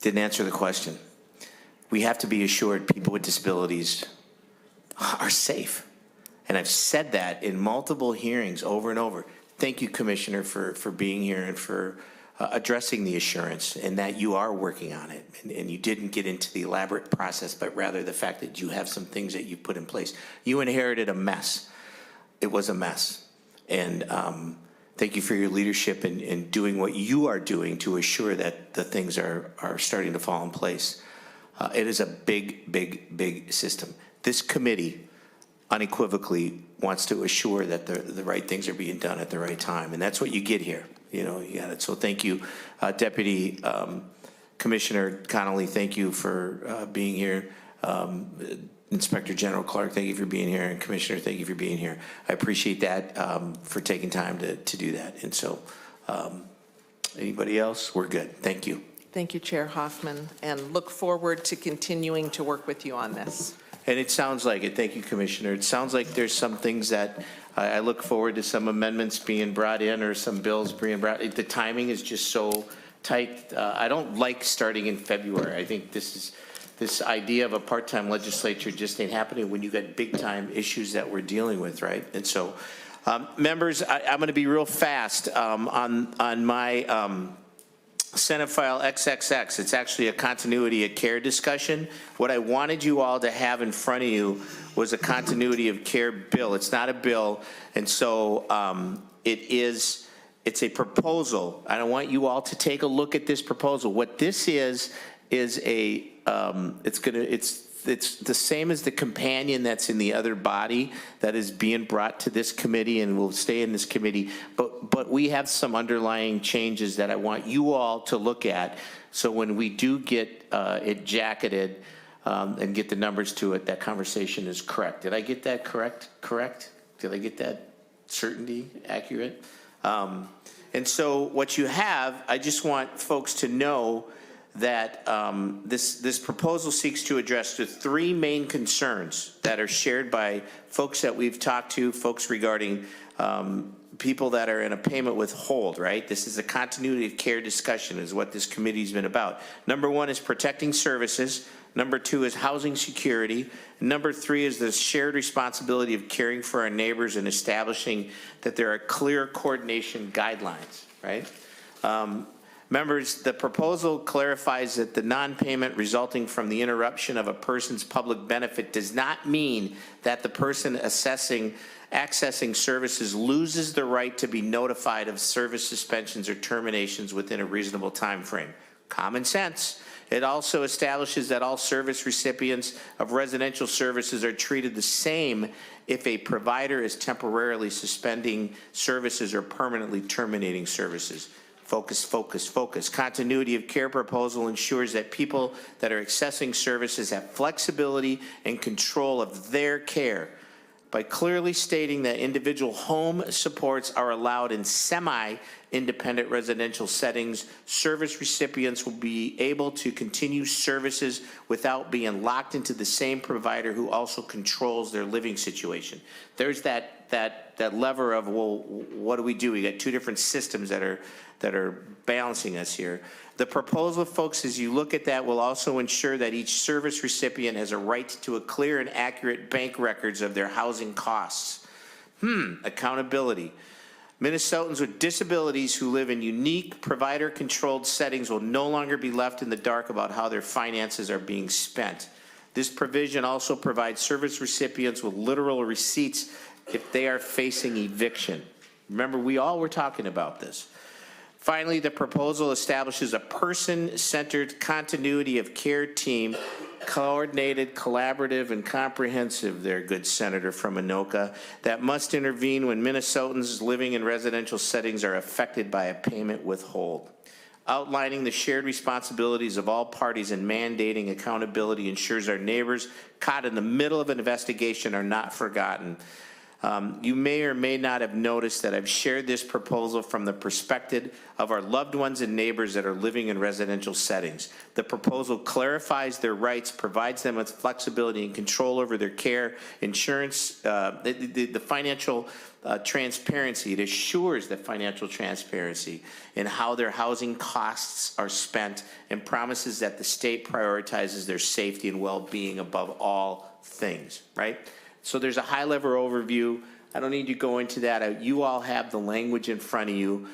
didn't answer the question. We have to be assured people with disabilities are safe. And I've said that in multiple hearings over and over. Thank you, Commissioner, for being here and for addressing the assurance and that you are working on it. And you didn't get into the elaborate process, but rather the fact that you have some things that you put in place. You inherited a mess. It was a mess. And thank you for your leadership in doing what you are doing to assure that the things are starting to fall in place. It is a big, big, big system. This committee unequivocally wants to assure that the right things are being done at the right time. And that's what you get here. You know, you got it. So thank you, Deputy Commissioner Connolly, thank you for being here. Inspector General Clark, thank you for being here. And Commissioner, thank you for being here. I appreciate that for taking time to do that. And so anybody else? We're good. Thank you. Thank you, Chair Hoffman, and look forward to continuing to work with you on this. And it sounds like it. Thank you, Commissioner. It sounds like there's some things that I look forward to some amendments being brought in or some bills being brought. The timing is just so tight. I don't like starting in February. I think this idea of a part-time legislature just ain't happening when you got big-time issues that we're dealing with, right? And so, members, I'm going to be real fast on my Senate File XXX. It's actually a continuity of care discussion. What I wanted you all to have in front of you was a continuity of care bill. It's not a bill, and so it is It's a proposal. I want you all to take a look at this proposal. What this is a, it's the same as the companion that's in the other body that is being brought to this committee and will stay in this committee. But we have some underlying changes that I want you all to look at. So when we do get it jacketed and get the numbers to it, that conversation is correct. Did I get that correct? Correct? Did I get that certainty accurate? And so what you have, I just want folks to know that this proposal seeks to address the three main concerns that are shared by folks that we've talked to, folks regarding people that are in a payment withhold, right? This is a continuity of care discussion is what this committee's been about. Number one is protecting services. Number two is housing security. Number three is the shared responsibility of caring for our neighbors and establishing that there are clear coordination guidelines, right? Members, the proposal clarifies that the non-payment resulting from the interruption of a person's public benefit does not mean that the person accessing services loses the right to be notified of service suspensions or terminations within a reasonable time frame. Common sense. It also establishes that all service recipients of residential services are treated the same if a provider is temporarily suspending services or permanently terminating services. Focus, focus, focus. Continuity of care proposal ensures that people that are accessing services have flexibility and control of their care by clearly stating that individual home supports are allowed in semi-independent residential settings. Service recipients will be able to continue services without being locked into the same provider who also controls their living situation. There's that lever of, well, what do? We got two different systems that are balancing us here. The proposal, folks, as you look at that, will also ensure that each service recipient has a right to a clear and accurate bank records of their housing costs. Accountability. Minnesotans with disabilities who live in unique provider-controlled settings will no longer be left in the dark about how their finances are being spent. This provision also provides service recipients with literal receipts if they are facing eviction. Remember, we all were talking about this. Finally, the proposal establishes a person-centered continuity of care team, coordinated, collaborative, and comprehensive, there, good Senator from Anoka, that must intervene when Minnesotans living in residential settings are affected by a payment withhold. Outlining the shared responsibilities of all parties and mandating accountability ensures our neighbors caught in the middle of an investigation are not forgotten. You may or may not have noticed that I've shared this proposal from the perspective of our loved ones and neighbors that are living in residential settings. The proposal clarifies their rights, provides them with flexibility and control over their care, insurance, the financial transparency. It assures the financial transparency in how their housing costs are spent and promises that the state prioritizes their safety and well-being above all things, right? So there's a high-level overview. I don't need to go into that. You all have the language in front of you.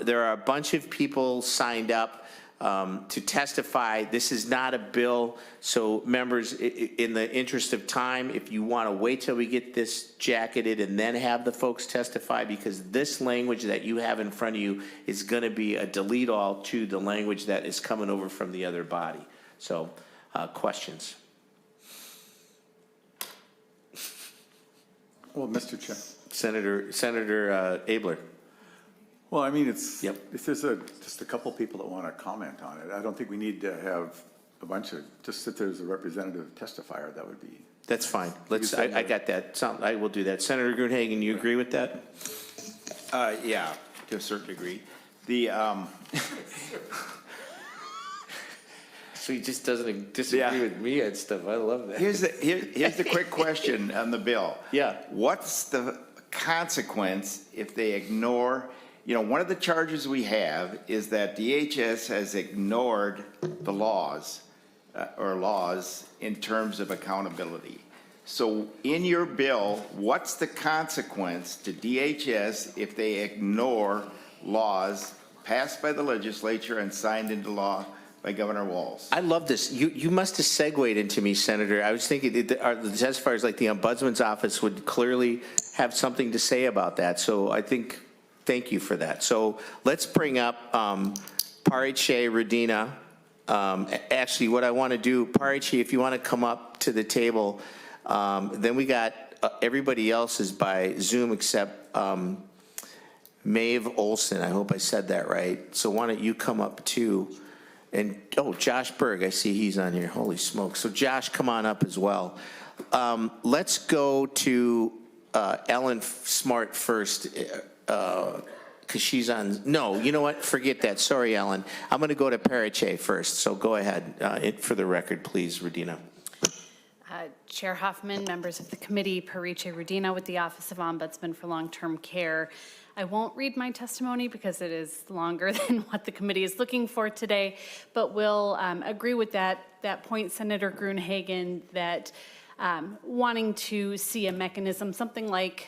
There are a bunch of people signed up to testify. This is not a bill. So members, in the interest of time, if you want to wait till we get this jacketed and then have the folks testify, because this language that you have in front of you is going to be a delete all to the language that is coming over from the other body. So questions? Well, Mr. Chair. Senator Abler. Well, I mean, it's, Yep. if there's just a couple people that want to comment on it, I don't think we need to have a bunch of, just that there's a representative testifier, that would be. That's fine. I got that. I will do that. Senator Gruenhagen, you agree with that? Yeah, to a certain degree. So he just doesn't disagree with me and stuff. I love that. Here's the quick question on the bill. Yeah. What's the consequence if they ignore, one of the charges we have is that DHS has ignored the laws in terms of accountability. So in your bill, what's the consequence to DHS if they ignore laws passed by the legislature and signed into law by Governor Walz? I love this. You must have segued into me, Senator. I was thinking, as far as like the Ombudsman's office would clearly have something to say about that. So I think thank you for that. So let's bring up Pariche Radina. Actually, what I want to do, Pariche, if you want to come up to the table, then we got everybody else is by Zoom except Maeve Olson. I hope I said that right. So why don't you come up too? And, oh, Josh Berg, I see he's on here. Holy smoke. So Josh, come on up as well. Let's go to Ellen Smart first, because she's on, no, you know what? Forget that. Sorry, Ellen. I'm going to go to Pariche first. So go ahead. For the record, please, Radina. Chair Hoffman, members of the committee, Pariche Radina with the Office of Ombudsman for Long-Term Care. I won't read my testimony because it is longer than what the committee is looking for today, but will agree with that point, Senator Gruenhagen, that wanting to see a mechanism, something like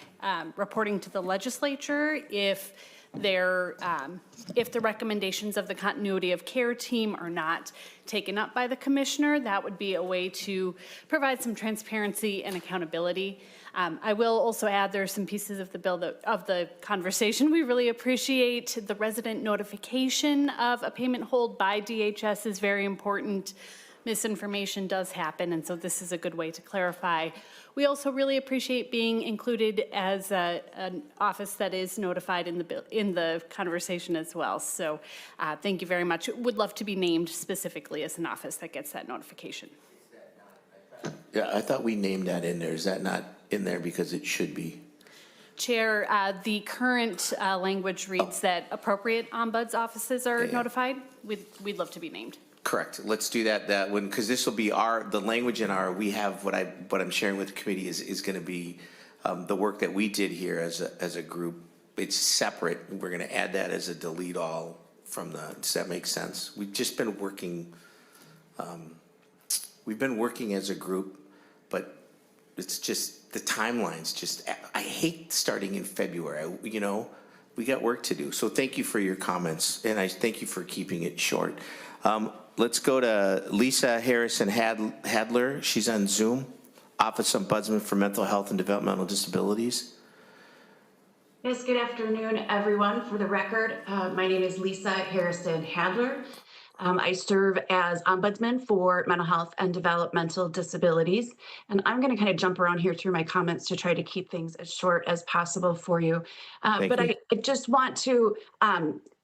reporting to the legislature if the recommendations of the continuity of care team are not taken up by the commissioner, that would be a way to provide some transparency and accountability. I will also add there are some pieces of the bill of the conversation. We really appreciate the resident notification of a payment hold by DHS is very important. Misinformation does happen, and so this is a good way to clarify. We also really appreciate being included as an office that is notified in the conversation as well. So thank you very much. Would love to be named specifically as an office that gets that notification. Yeah, I thought we named that in there. Is that not in there because it should be? Chair, the current language reads that appropriate ombuds offices are notified. We'd love to be named. Correct. Let's do that one, because this will be the language in we have what I'm sharing with the committee is going to be the work that we did here as a group. It's separate. We're going to add that as a delete all from does that make sense? We've just been working, as a group, but it's just the timeline's just, I hate starting in February. We got work to do. So thank you for your comments, and I thank you for keeping it short. Let's go to Lisa Harrison Hadler. She's on Zoom. Office Ombudsman for Mental Health and Developmental Disabilities. Yes, good afternoon, everyone. For the record, my name is Lisa Harrison Hadler. I serve as Ombudsman for Mental Health and Developmental Disabilities. And I'm going to kind of jump around here through my comments to try to keep things as short as possible for you. But I just want to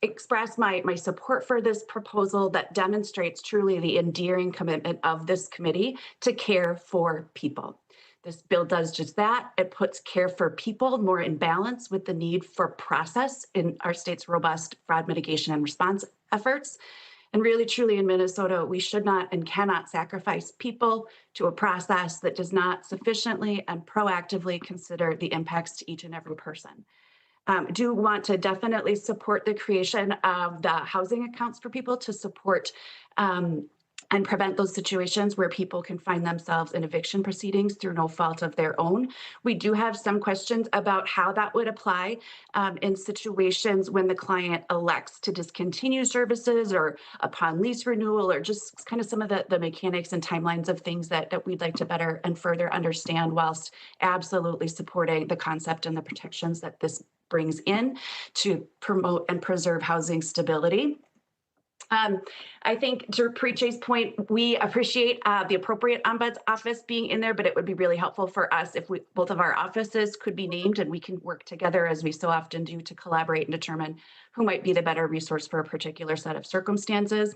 express my support for this proposal that demonstrates truly the endearing commitment of this committee to care for people. This bill does just that. It puts care for people more in balance with the need for process in our state's robust fraud mitigation and response efforts. And really, truly in Minnesota, we should not and cannot sacrifice people to a process that does not sufficiently and proactively consider the impacts to each and every person. Do want to definitely support the creation of the housing accounts for people to support and prevent those situations where people can find themselves in eviction proceedings through no fault of their own. We do have some questions about how that would apply in situations when the client elects to discontinue services or upon lease renewal, or just kind of some of the mechanics and timelines of things that we'd like to better and further understand, whilst absolutely supporting the concept and the protections that this brings in to promote and preserve housing stability. I think to Pariche's point, we appreciate the appropriate ombuds office being in there, but it would be really helpful for us if both of our offices could be named and we can work together, as we so often do, to collaborate and determine who might be the better resource for a particular set of circumstances.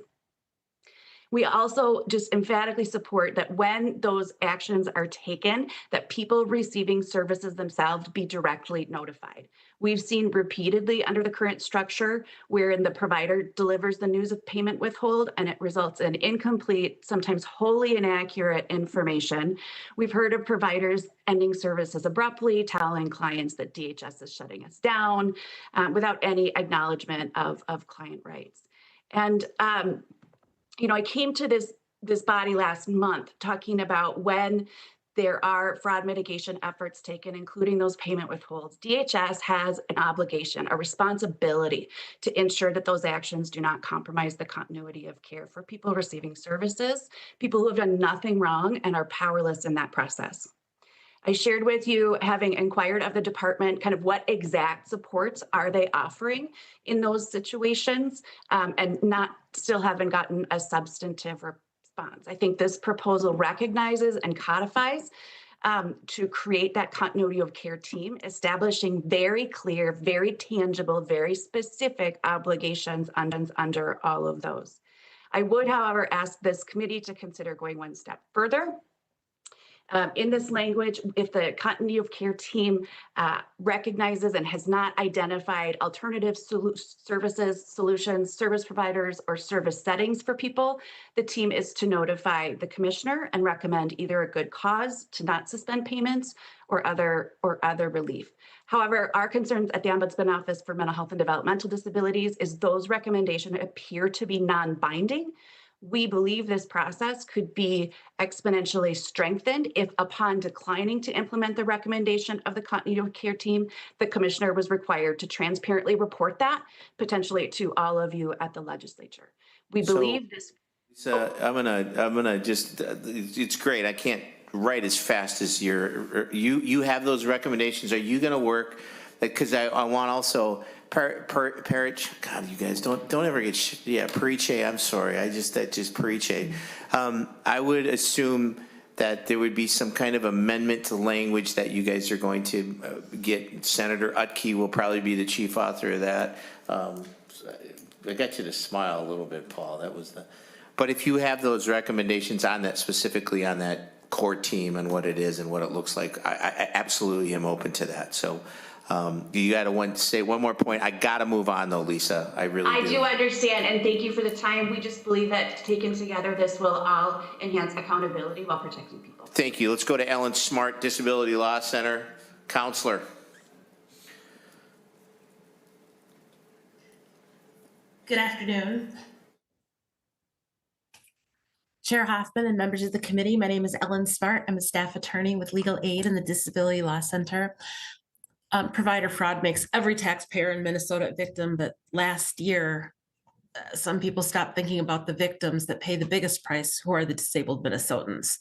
We also just emphatically support that when those actions are taken, that people receiving services themselves be directly notified. We've seen repeatedly under the current structure wherein the provider delivers the news of payment withhold and it results in incomplete, sometimes wholly inaccurate information. We've heard of providers ending services abruptly, telling clients that DHS is shutting us down without any acknowledgement of client rights. And I came to this body last month talking about when there are fraud mitigation efforts taken, including those payment withholds. DHS has an obligation, a responsibility to ensure that those actions do not compromise the continuity of care for people receiving services, people who have done nothing wrong and are powerless in that process. I shared with you, having inquired of the department, kind of what exact supports are they offering in those situations, and still haven't gotten a substantive response. I think this proposal recognizes and codifies to create that continuity of care team, establishing very clear, very tangible, very specific obligations under all of those. I would, however, ask this committee to consider going one step further. In this language, if the continuity of care team recognizes and has not identified alternative services, solutions, service providers, or service settings for people, the team is to notify the commissioner and recommend either a good cause to not suspend payments or other relief. However, our concerns at the Ombudsman Office for Mental Health and Developmental Disabilities is those recommendations appear to be non-binding. We believe this process could be exponentially strengthened if, upon declining to implement the recommendation of the continuity of care team, the commissioner was required to transparently report that, potentially to all of you at the legislature. We believe this. So I'm gonna just, it's great. I can't write as fast as you have those recommendations. Are you gonna work? Because I want also, Periche, God, you guys don't ever get, Periche, I'm sorry, that just Periche. I would assume that there would be some kind of amendment to language that you guys are going to get. Senator Utke will probably be the chief author of that. I got you to smile a little bit, Paul, but if you have those recommendations on that, specifically on that core team and what it is and what it looks like, I absolutely am open to that. So you got to say one more point. I got to move on though, Lisa. I really do. I do understand, and thank you for the time. We just believe that taken together, this will all enhance accountability while protecting people. Thank you. Let's go to Ellen Smart, Disability Law Center, counselor. Good afternoon. Chair Hoffman and members of the committee, my name is Ellen Smart. I'm a staff attorney with Legal Aid in the Disability Law Center. Provider fraud makes every taxpayer in Minnesota a victim, but last year, some people stopped thinking about the victims that pay the biggest price, who are the disabled Minnesotans.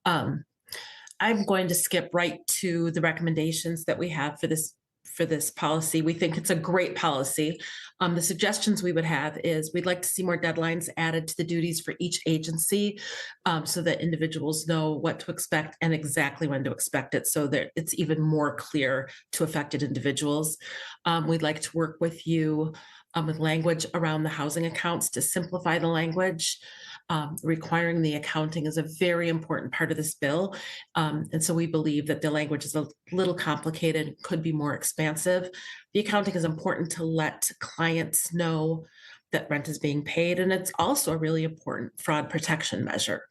I'm going to skip right to the recommendations that we have for this policy. We think it's a great policy. The suggestions we would have is we'd like to see more deadlines added to the duties for each agency so that individuals know what to expect and exactly when to expect it, so that it's even more clear to affected individuals. We'd like to work with you with language around the housing accounts to simplify the language. Requiring the accounting is a very important part of this bill. And so we believe that the language is a little complicated, could be more expansive. The accounting is important to let clients know that rent is being paid, and it's also a really important fraud protection measure.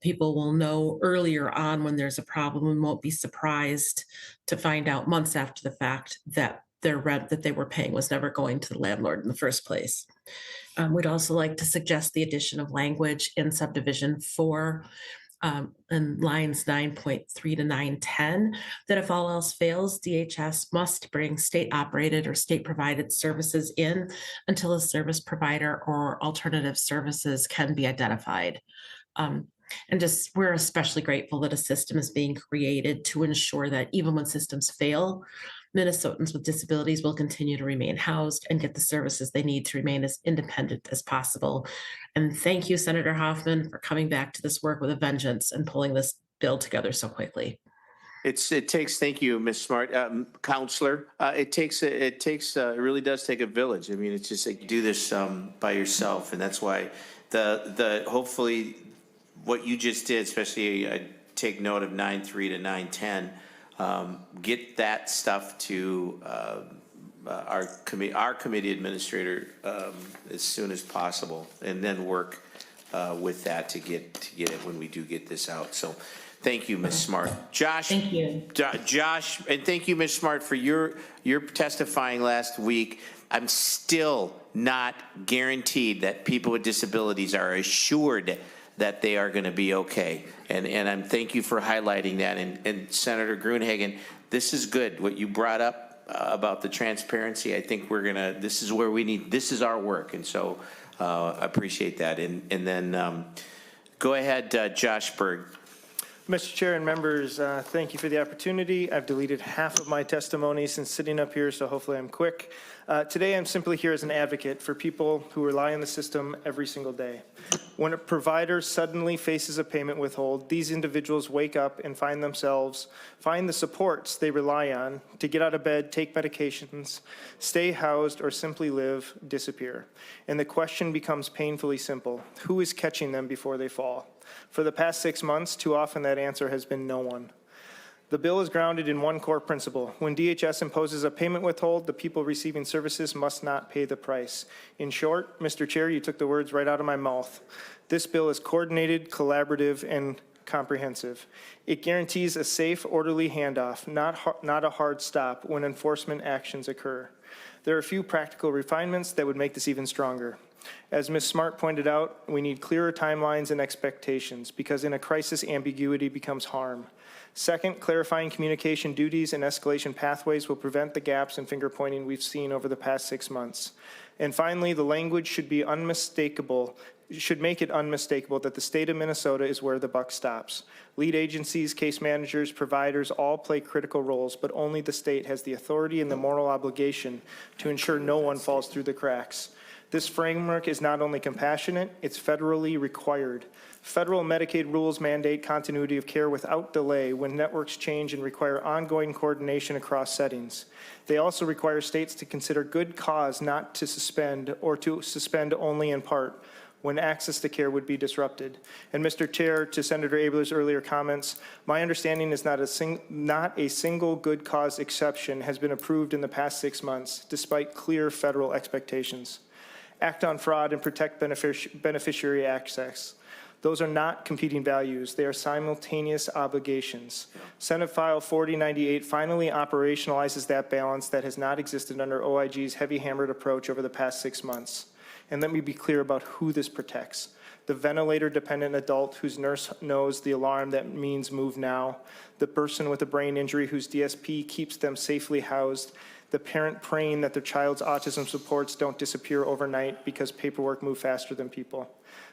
People will know earlier on when there's a problem and won't be surprised to find out months after the fact that their rent that they were paying was never going to the landlord in the first place. We'd also like to suggest the addition of language in subdivision 4 in lines 9.3 to 9.10, that if all else fails, DHS must bring state-operated or state-provided services in until a service provider or alternative services can be identified. We're especially grateful that a system is being created to ensure that even when systems fail, Minnesotans with disabilities will continue to remain housed and get the services they need to remain as independent as possible. And thank you, Senator Hoffman, for coming back to this work with a vengeance and pulling this bill together so quickly. Thank you, Ms. Smart. Counselor, it really does take a village. I mean, it's just like, do this by yourself. And that's why hopefully what you just did, especially I take note of 9.3 to 9.10, get that stuff to our committee administrator as soon as possible, and then work with that to get it when we do get this out. So thank you, Ms. Smart. Josh. Thank you. Josh, and thank you, Ms. Smart, for your testifying last week. I'm still not guaranteed that people with disabilities are assured that they are going to be okay. And I'm thank you for highlighting that. And Senator Gruenhagen, this is good. What you brought up about the transparency, I think this is where we need, this is our work. And so I appreciate that. And then go ahead, Josh Berg. Mr. Chair and members, thank you for the opportunity. I've deleted half of my testimony since sitting up here, so hopefully I'm quick. Today, I'm simply here as an advocate for people who rely on the system every single day. When a provider suddenly faces a payment withhold, these individuals wake up and find the supports they rely on to get out of bed, take medications, stay housed, or simply live, disappear. And the question becomes painfully simple. Who is catching them before they fall? For the past 6 months, too often that answer has been no one. The bill is grounded in one core principle. When DHS imposes a payment withhold, the people receiving services must not pay the price. In short, Mr. Chair, you took the words right out of my mouth. This bill is coordinated, collaborative, and comprehensive. It guarantees a safe, orderly handoff, not a hard stop when enforcement actions occur. There are a few practical refinements that would make this even stronger. As Ms. Smart pointed out, we need clearer timelines and expectations because in a crisis, ambiguity becomes harm. Second, clarifying communication duties and escalation pathways will prevent the gaps and finger pointing we've seen over the past 6 months. And finally, the language should be unmistakable, should make it unmistakable that the state of Minnesota is where the buck stops. Lead agencies, case managers, providers all play critical roles, but only the state has the authority and the moral obligation to ensure no one falls through the cracks. This framework is not only compassionate, it's federally required. Federal Medicaid rules mandate continuity of care without delay when networks change and require ongoing coordination across settings. They also require states to consider good cause not to suspend or to suspend only in part when access to care would be disrupted. And Mr. Chair, to Senator Abler's earlier comments, my understanding is not a single good cause exception has been approved in the past 6 months, despite clear federal expectations. Act on fraud and protect beneficiary access. Those are not competing values. They are simultaneous obligations. Senate File 4098 finally operationalizes that balance that has not existed under OIG's heavy-hammered approach over the past 6 months. And let me be clear about who this protects. The ventilator-dependent adult whose nurse knows the alarm that means move now, the person with a brain injury whose DSP keeps them safely housed, the parent praying that their child's autism supports don't disappear overnight because paperwork moves faster than people.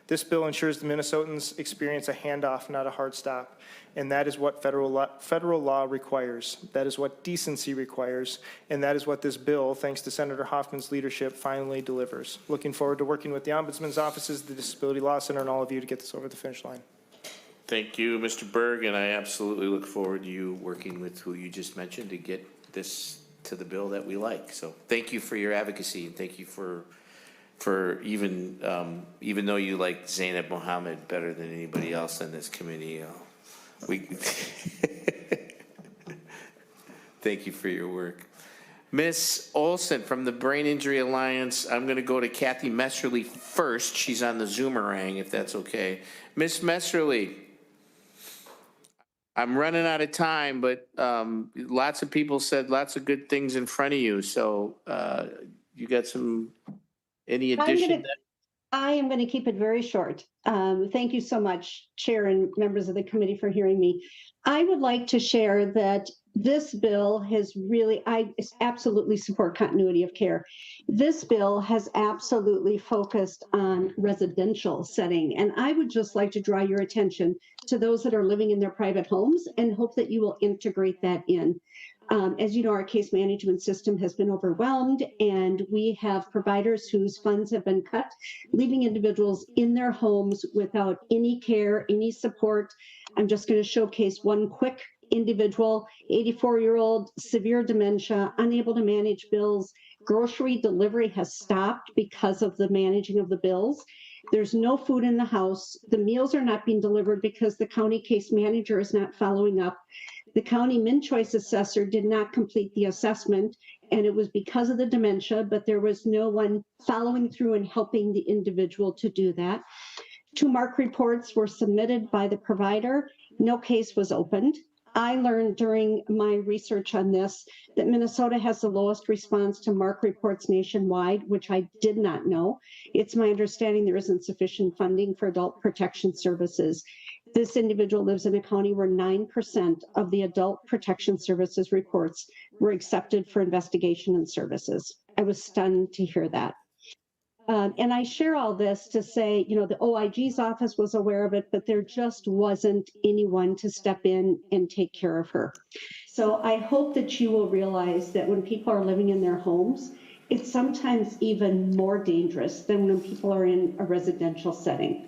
This bill ensures the Minnesotans experience a handoff, not a hard stop. And that is what federal law requires. That is what decency requires. And that is what this bill, thanks to Senator Hoffman's leadership, finally delivers. Looking forward to working with the Ombudsman's offices, the Disability Law Center, and all of you to get this over the finish line. Thank you, Mr. Berg, and I absolutely look forward to you working with who you just mentioned to get this to the bill that we like. So thank you for your advocacy, and thank you for even though you like Zainab Mohammed better than anybody else on this committee, thank you for your work. Ms. Olson from the Brain Injury Alliance, I'm going to go to Kathy Messerly first. She's on the Zoomerang, if that's okay. Ms. Messerly, I'm running out of time, but lots of people said lots of good things in front of you. So you got any addition? I am going to keep it very short. Thank you so much, Chair and members of the committee, for hearing me. I would like to share that this bill has really, I absolutely support continuity of care. This bill has absolutely focused on residential setting. And I would just like to draw your attention to those that are living in their private homes and hope that you will integrate that in. As you know, our case management system has been overwhelmed, and we have providers whose funds have been cut, leaving individuals in their homes without any care, any support. I'm just going to showcase one quick individual, 84-year-old, severe dementia, unable to manage bills. Grocery delivery has stopped because of the managing of the bills. There's no food in the house. The meals are not being delivered because the county case manager is not following up. The county min-choice assessor did not complete the assessment, and it was because of the dementia, but there was no one following through and helping the individual to do that. 2 MARC reports were submitted by the provider. No case was opened. I learned during my research on this that Minnesota has the lowest response to MARC reports nationwide, which I did not know. It's my understanding there isn't sufficient funding for adult protection services. This individual lives in a county where 9% of the adult protection services reports were accepted for investigation and services. I was stunned to hear that. And I share all this to say, the OIG's office was aware of it, but there just wasn't anyone to step in and take care of her. So I hope that you will realize that when people are living in their homes, it's sometimes even more dangerous than when people are in a residential setting.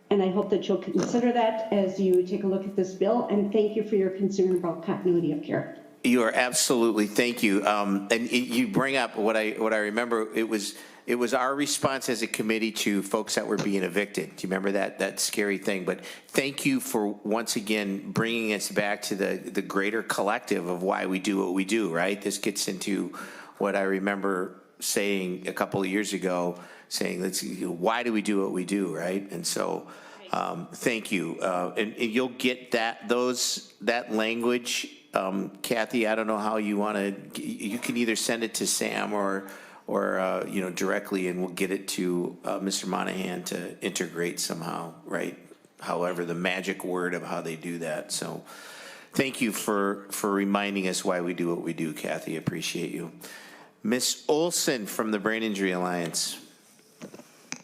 And I hope that you'll consider that as you take a look at this bill, and thank you for your concern about continuity of care. You are absolutely, thank you. And you bring up what I remember, it was our response as a committee to folks that were being evicted. Do you remember that scary thing? But thank you for once again bringing us back to the greater collective of why we do what we do, right? This gets into what I remember saying a couple of years ago, saying, why do we do what we do, right? And so thank you. And you'll get that language. Kathy, I don't know how you want to, you can either send it to Sam or directly, and we'll get it to Mr. Monahan to integrate somehow, right? However, the magic word of how they do that. So thank you for reminding us why we do what we do, Kathy. Appreciate you. Ms. Olson from the Brain Injury Alliance.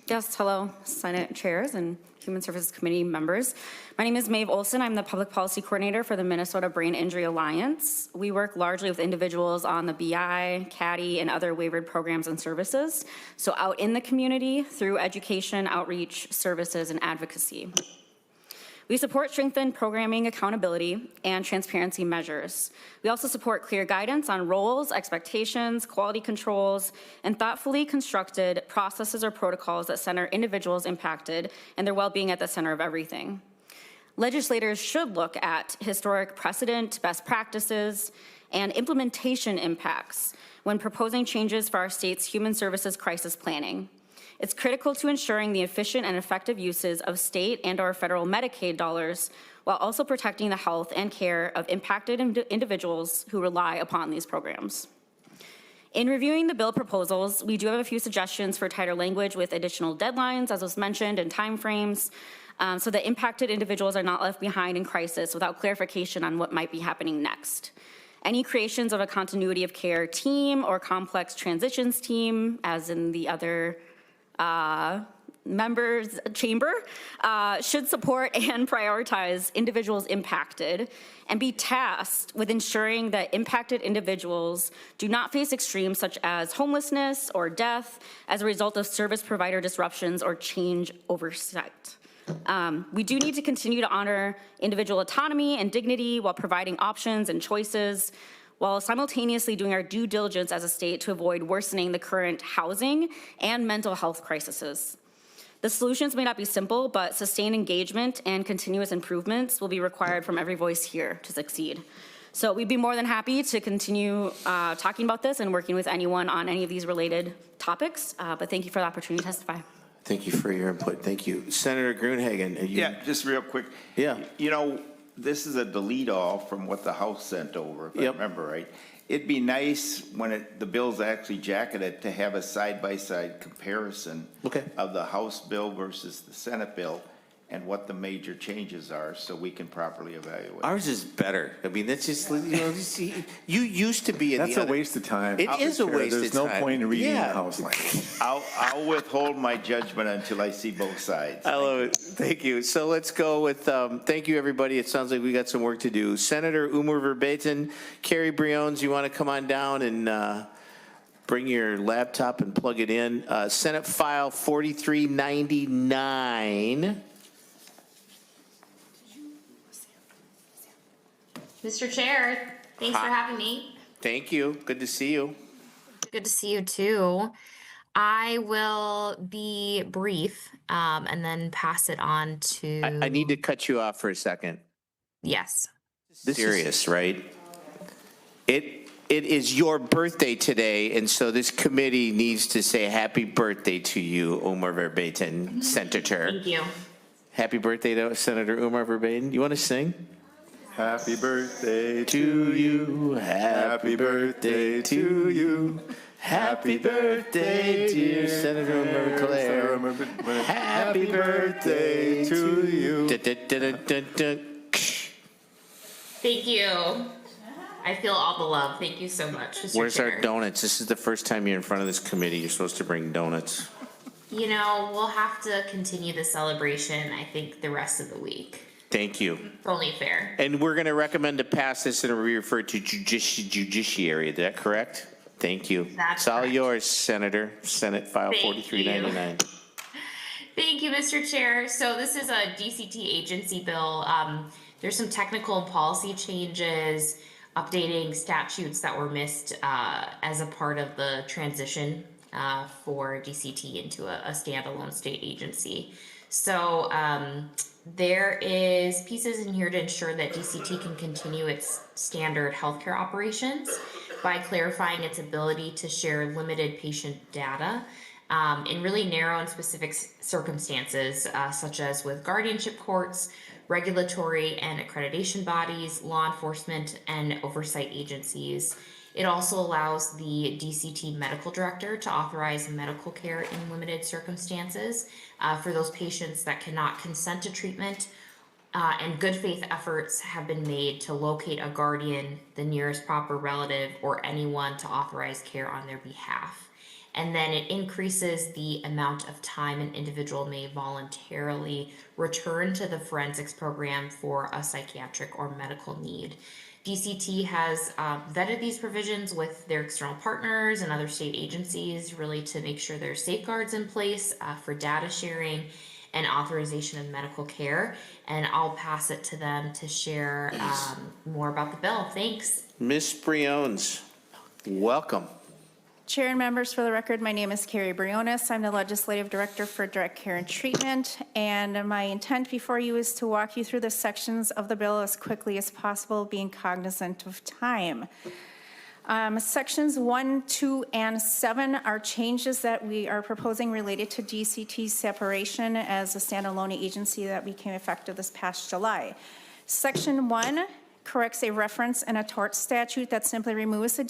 Yes, hello, Senate chairs and Human Services Committee members. My name is Maeve Olson. I'm the Public Policy Coordinator for the Minnesota Brain Injury Alliance. We work largely with individuals on the BI, CADI, and other waivered programs and services, so out in the community through education, outreach, services, and advocacy. We support strengthened programming accountability and transparency measures. We also support clear guidance on roles, expectations, quality controls, and thoughtfully constructed processes or protocols that center individuals impacted and their well-being at the center of everything. Legislators should look at historic precedent, best practices, and implementation impacts when proposing changes for our state's human services crisis planning. It's critical to ensuring the efficient and effective uses of state and/or federal Medicaid dollars while also protecting the health and care of impacted individuals who rely upon these programs. In reviewing the bill proposals, we do have a few suggestions for tighter language with additional deadlines, as was mentioned, and timeframes, so that impacted individuals are not left behind in crisis without clarification on what might be happening next. Any creations of a continuity of care team or complex transitions team, as in the other members chamber, should support and prioritize individuals impacted and be tasked with ensuring that impacted individuals do not face extremes such as homelessness or death as a result of service provider disruptions or change oversight. We do need to continue to honor individual autonomy and dignity while providing options and choices, while simultaneously doing our due diligence as a state to avoid worsening the current housing and mental health crises. The solutions may not be simple, but sustained engagement and continuous improvements will be required from every voice here to succeed. So we'd be more than happy to continue talking about this and working with anyone on any of these related topics, but thank you for the opportunity to testify. Thank you for your input. Thank you. Senator Gruenhagen. Yeah, just real quick. Yeah. This is a delete all from what the House sent over, if I remember right. It'd be nice when the bill's actually jacketed to have a side-by-side comparison of the House bill versus the Senate bill and what the major changes are so we can properly evaluate. Ours is better. I mean, that's just, you used to be in That's a waste of time. It is a waste of time. There's no point in reading the House language. I'll withhold my judgment until I see both sides. I love it. Thank you. So let's go with, thank you, everybody. It sounds like we got some work to do. Senator Umar Verbeten, Carrie Briones, you want to come on down and bring your laptop and plug it in. Senate File 4399. Mr. Chair, thanks for having me. Thank you. Good to see you. Good to see you too. I will be brief and then pass it on to. I need to cut you off for a second. Yes. This serious, right? It is your birthday today, and so this committee needs to say happy birthday to you, Umar Verbeten, Senator. Thank you. Happy birthday to Senator Umar Verbeten. You want to sing? Happy birthday to you. Happy birthday to you. Happy birthday, dear Senator Claire. Happy birthday to you. Thank you. I feel all the love. Thank you so much, Mr. Where's Chair. our donuts? This is the first time you're in front of this committee. You're supposed to bring donuts. You know, we'll have to continue the celebration, I think, the rest of the week. Thank you. It's only fair. And we're going to recommend to pass this and refer to judiciary. Is that correct? Thank you. That's It's all correct. yours, Senator. Senate File Thank 4399. Thank you, Mr. Chair. So this is a DCT agency bill. There's some technical and policy changes, updating statutes that were missed as a part of the transition for DCT into a standalone state agency. So there is pieces in here to ensure that DCT can continue its standard healthcare operations by clarifying its ability to share limited patient data in really narrow and specific circumstances, such as with guardianship courts, regulatory and accreditation bodies, law enforcement, and oversight agencies. It also allows the DCT medical director to authorize medical care in limited circumstances for those patients that cannot consent to treatment. And good faith efforts have been made to locate a guardian, the nearest proper relative, or anyone to authorize care on their behalf. And then it increases the amount of time an individual may voluntarily return to the forensics program for a psychiatric or medical need. DCT has vetted these provisions with their external partners and other state agencies, really to make sure there are safeguards in place for data sharing and authorization of medical care. And I'll pass it to them to share more about the bill. Thanks. Ms. Briones, welcome. Chair and members, for the record, my name is Carrie Briones. I'm the Legislative Director for Direct Care and Treatment, and my intent before you is to walk you through the sections of the bill as quickly as possible, being cognizant of time. Sections 1, 2, and 7 are changes that we are proposing related to DCT's separation as a standalone agency that became effective this past July. Section 1 corrects a reference in a tort statute that simply removes a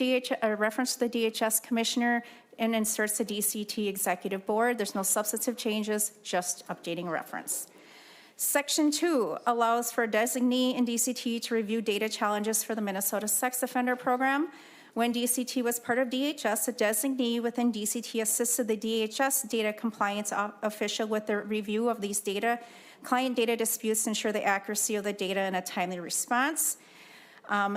reference to the DHS commissioner and inserts the DCT executive board. There's no substantive changes, just updating a reference. Section 2 allows for a designee in DCT to review data challenges for the Minnesota Sex Offender Program. When DCT was part of DHS, a designee within DCT assisted the DHS data compliance official with the review of these client data disputes to ensure the accuracy of the data and a timely response.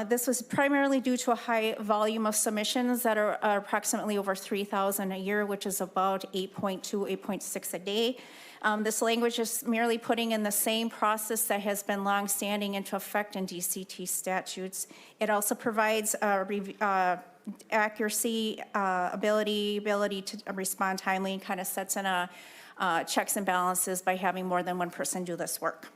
This was primarily due to a high volume of submissions that are approximately over 3,000 a year, which is about 8.2, 8.6 a day. This language is merely putting in the same process that has been longstanding into effect in DCT statutes. It also provides accuracy, ability to respond timely, and kind of sets in a checks and balances by having more than one person do this work.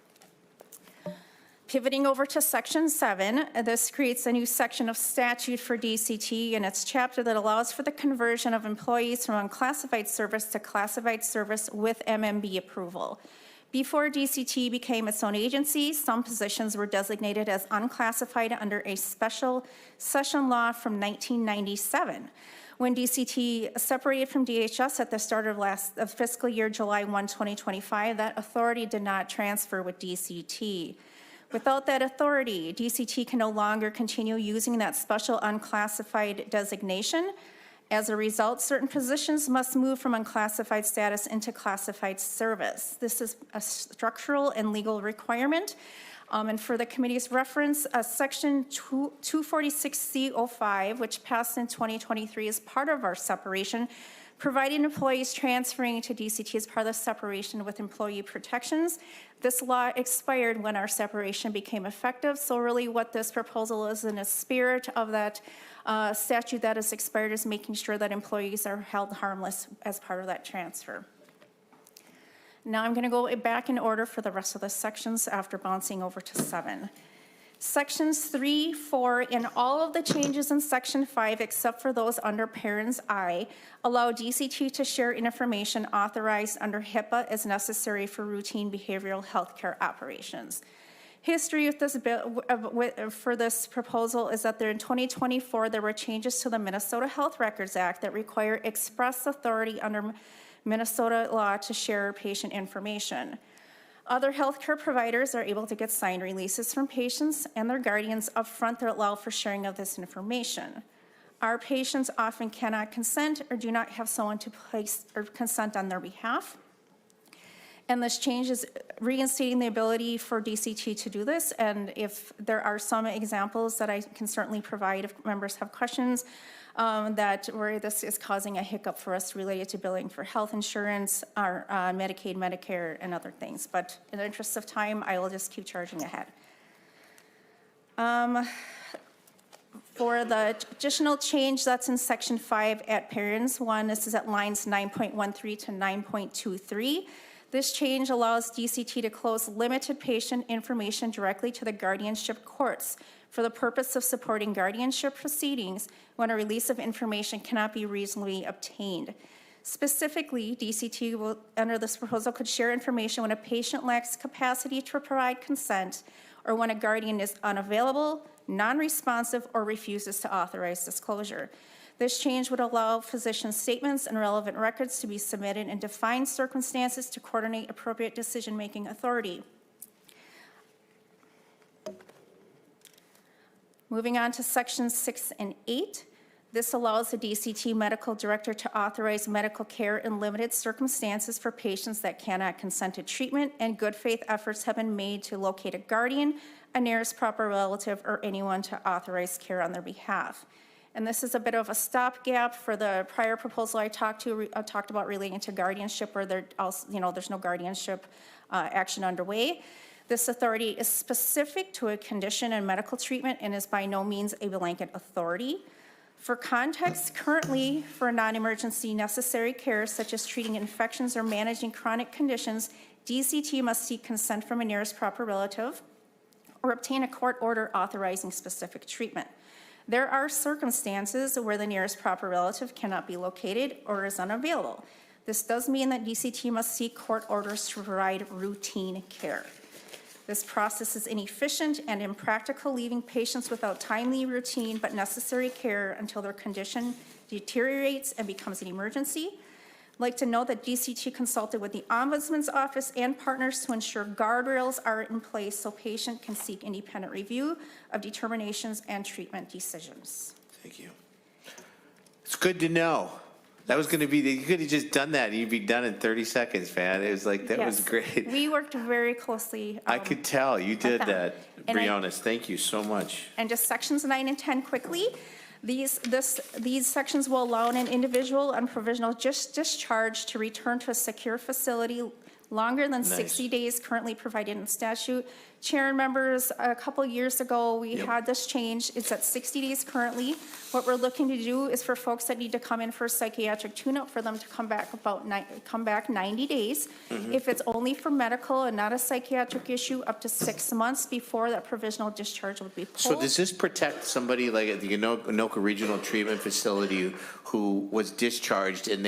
Pivoting over to Section 7, this creates a new section of statute for DCT in its chapter that allows for the conversion of employees from unclassified service to classified service with MMB approval. Before DCT became its own agency, some positions were designated as unclassified under a special session law from 1997. When DCT separated from DHS at the start of fiscal year July 1, 2025, that authority did not transfer with DCT. Without that authority, DCT can no longer continue using that special unclassified designation. As a result, certain positions must move from unclassified status into classified service. This is a structural and legal requirement. And for the committee's reference, Section 246C05, which passed in 2023 as part of our separation, providing employees transferring to DCT as part of the separation with employee protections. This law expired when our separation became effective, so really what this proposal is in the spirit of that statute that is expired is making sure that employees are held harmless as part of that transfer. Now I'm going to go back in order for the rest of the sections after bouncing over to 7. Sections 3, 4, and all of the changes in Section 5, except for those under Parens I, allow DCT to share information authorized under HIPAA as necessary for routine behavioral health care operations. History with this bill, for this proposal is that in 2024, there were changes to the Minnesota Health Records Act that require express authority under Minnesota law to share patient information. Other healthcare providers are able to get signed releases from patients and their guardians upfront that allow for sharing of this information. Our patients often cannot consent or do not have someone to place or consent on their behalf. And this change is reinstating the ability for DCT to do this. And if there are some examples that I can certainly provide if members have questions, that where this is causing a hiccup for us related to billing for health insurance, our Medicaid, Medicare, and other things. But in the interest of time, I will just keep charging ahead. For the additional change that's in section 5 at parents 1, this is at lines 9.13 to 9.23. This change allows DCT to close limited patient information directly to the guardianship courts for the purpose of supporting guardianship proceedings when a release of information cannot be reasonably obtained. Specifically, DCT will, under this proposal, could share information when a patient lacks capacity to provide consent or when a guardian is unavailable, non-responsive, or refuses to authorize disclosure. This change would allow physician statements and relevant records to be submitted in defined circumstances to coordinate appropriate decision-making authority. Moving on to sections 6 and 8. This allows the DCT medical director to authorize medical care in limited circumstances for patients that cannot consent to treatment, and good faith efforts have been made to locate a guardian, a nearest proper relative, or anyone to authorize care on their behalf. And this is a bit of a stopgap for the prior proposal I talked about relating to guardianship, where there's no guardianship action underway. This authority is specific to a condition and medical treatment and is by no means a blanket authority. For context, currently for non-emergency necessary care, such as treating infections or managing chronic conditions, DCT must seek consent from a nearest proper relative or obtain a court order authorizing specific treatment. There are circumstances where the nearest proper relative cannot be located or is unavailable. This does mean that DCT must seek court orders to provide routine care. This process is inefficient and impractical, leaving patients without timely, routine, but necessary care until their condition deteriorates and becomes an emergency. I'd like to note that DCT consulted with the Ombudsman's Office and partners to ensure guardrails are in place so patient can seek independent review of determinations and treatment decisions. Thank you. It's good to know. That was going to be, you could have just done that. You'd be done in 30 seconds, man. It was like, that was great. We worked very closely. I could tell you did that, And Briones. Thank you so much. And just sections 9 and 10 quickly. These sections will allow an individual on provisional discharge to return to a secure facility longer than 60 days currently provided in statute. Chair and members, a couple years ago, we had this change. It's at 60 days currently. What we're looking to do is for folks that need to come in for a psychiatric tune-up for them to come back 90 days. If it's only for medical and not a psychiatric issue, up to 6 months before that provisional discharge would be pulled. So does this protect somebody like at the Anoka Regional Treatment Facility who was discharged and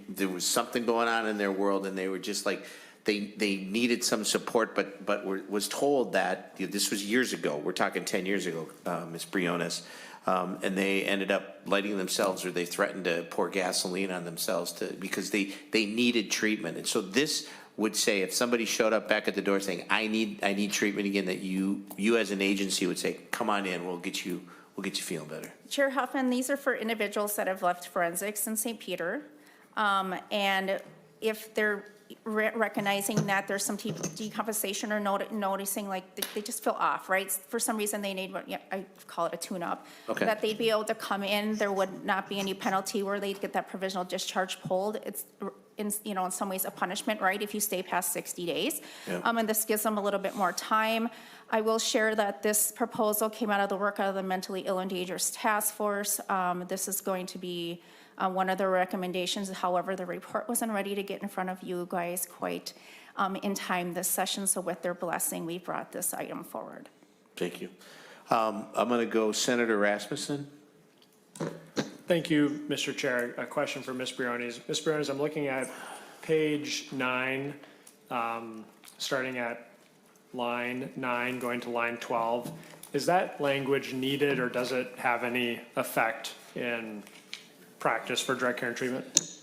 there was something going on in their world and they were just like, they needed some support, but was told that, this was years ago, we're talking 10 years ago, Ms. Briones, and they ended up lighting themselves or they threatened to pour gasoline on themselves because they needed treatment. And so this would say if somebody showed up back at the door saying, I need treatment again, that you as an agency would say, come on in, we'll get you feeling better. Chair Huffman, these are for individuals that have left forensics in St. Peter. And if they're recognizing that there's some decompensation or noticing like they just feel off, right? For some reason they need, I call it a tune-up, that they'd be able to come in. There would not be any penalty where they'd get that provisional discharge pulled. It's in some ways a punishment, right, if you stay past 60 days. And this gives them a little bit more time. I will share that this proposal came out of the work of the Mentally Ill and Dangerous Task Force. This is going to be one of the recommendations. However, the report wasn't ready to get in front of you guys quite in time this session. So with their blessing, we brought this item forward. Thank you. I'm going to go Senator Rasmussen. Thank you, Mr. Chair. A question for Ms. Briones. Ms. Briones, I'm looking at page 9, starting at line 9, going to line 12. Is that language needed or does it have any effect in practice for direct care and treatment?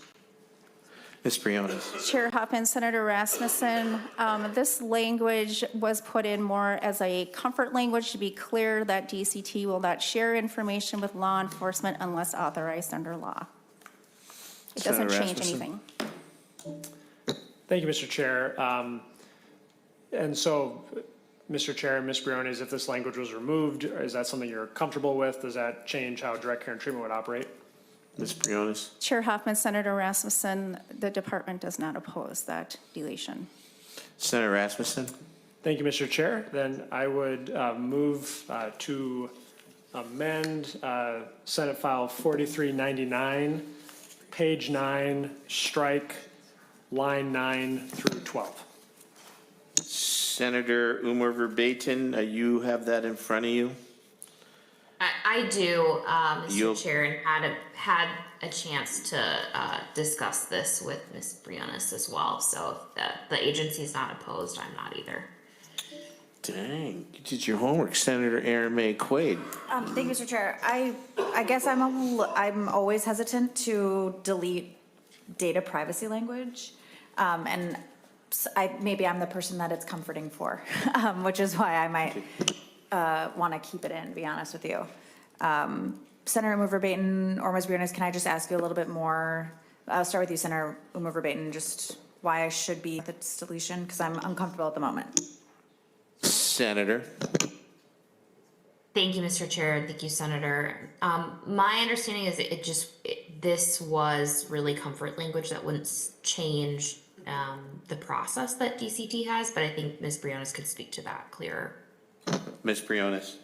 Ms. Briones. Chair Hoffman, Senator Rasmussen, this language was put in more as a comfort language to be clear that DCT will not share information with law enforcement unless authorized under law. It doesn't Senator change Rasmussen. anything. Thank you, Mr. Chair. And so, Mr. Chair and Ms. Briones, if this language was removed, is that something you're comfortable with? Does that change how direct care and treatment would operate? Ms. Briones. Chair Hoffman, Senator Rasmussen, the department does not oppose that deletion. Senator Rasmussen. Thank you, Mr. Chair. Then I would move to amend Senate File 4399, page 9, strike line 9 through 12. Senator Umar Verbatim, you have that in front of you? I do, Mr. Chair, and had a chance to discuss this with Ms. Briones as well. So if the agency's not opposed, I'm not either. Dang, you did your homework. Senator Aaron May Quaid. Thank you, Mr. Chair. I guess I'm always hesitant to delete data privacy language, and maybe I'm the person that it's comforting for, which is why I might want to keep it in, to be honest with you. Senator Umar Verbatim or Ms. Briones, can I just ask you a little bit more? I'll start with you, Senator Umar Verbatim, just why I should be the deletion, because I'm uncomfortable at the moment. Senator. Thank you, Mr. Chair. Thank you, Senator. My understanding is this was really comfort language that wouldn't change the process that DCT has, but I think Ms. Briones could speak to that clearer. Ms. Briones.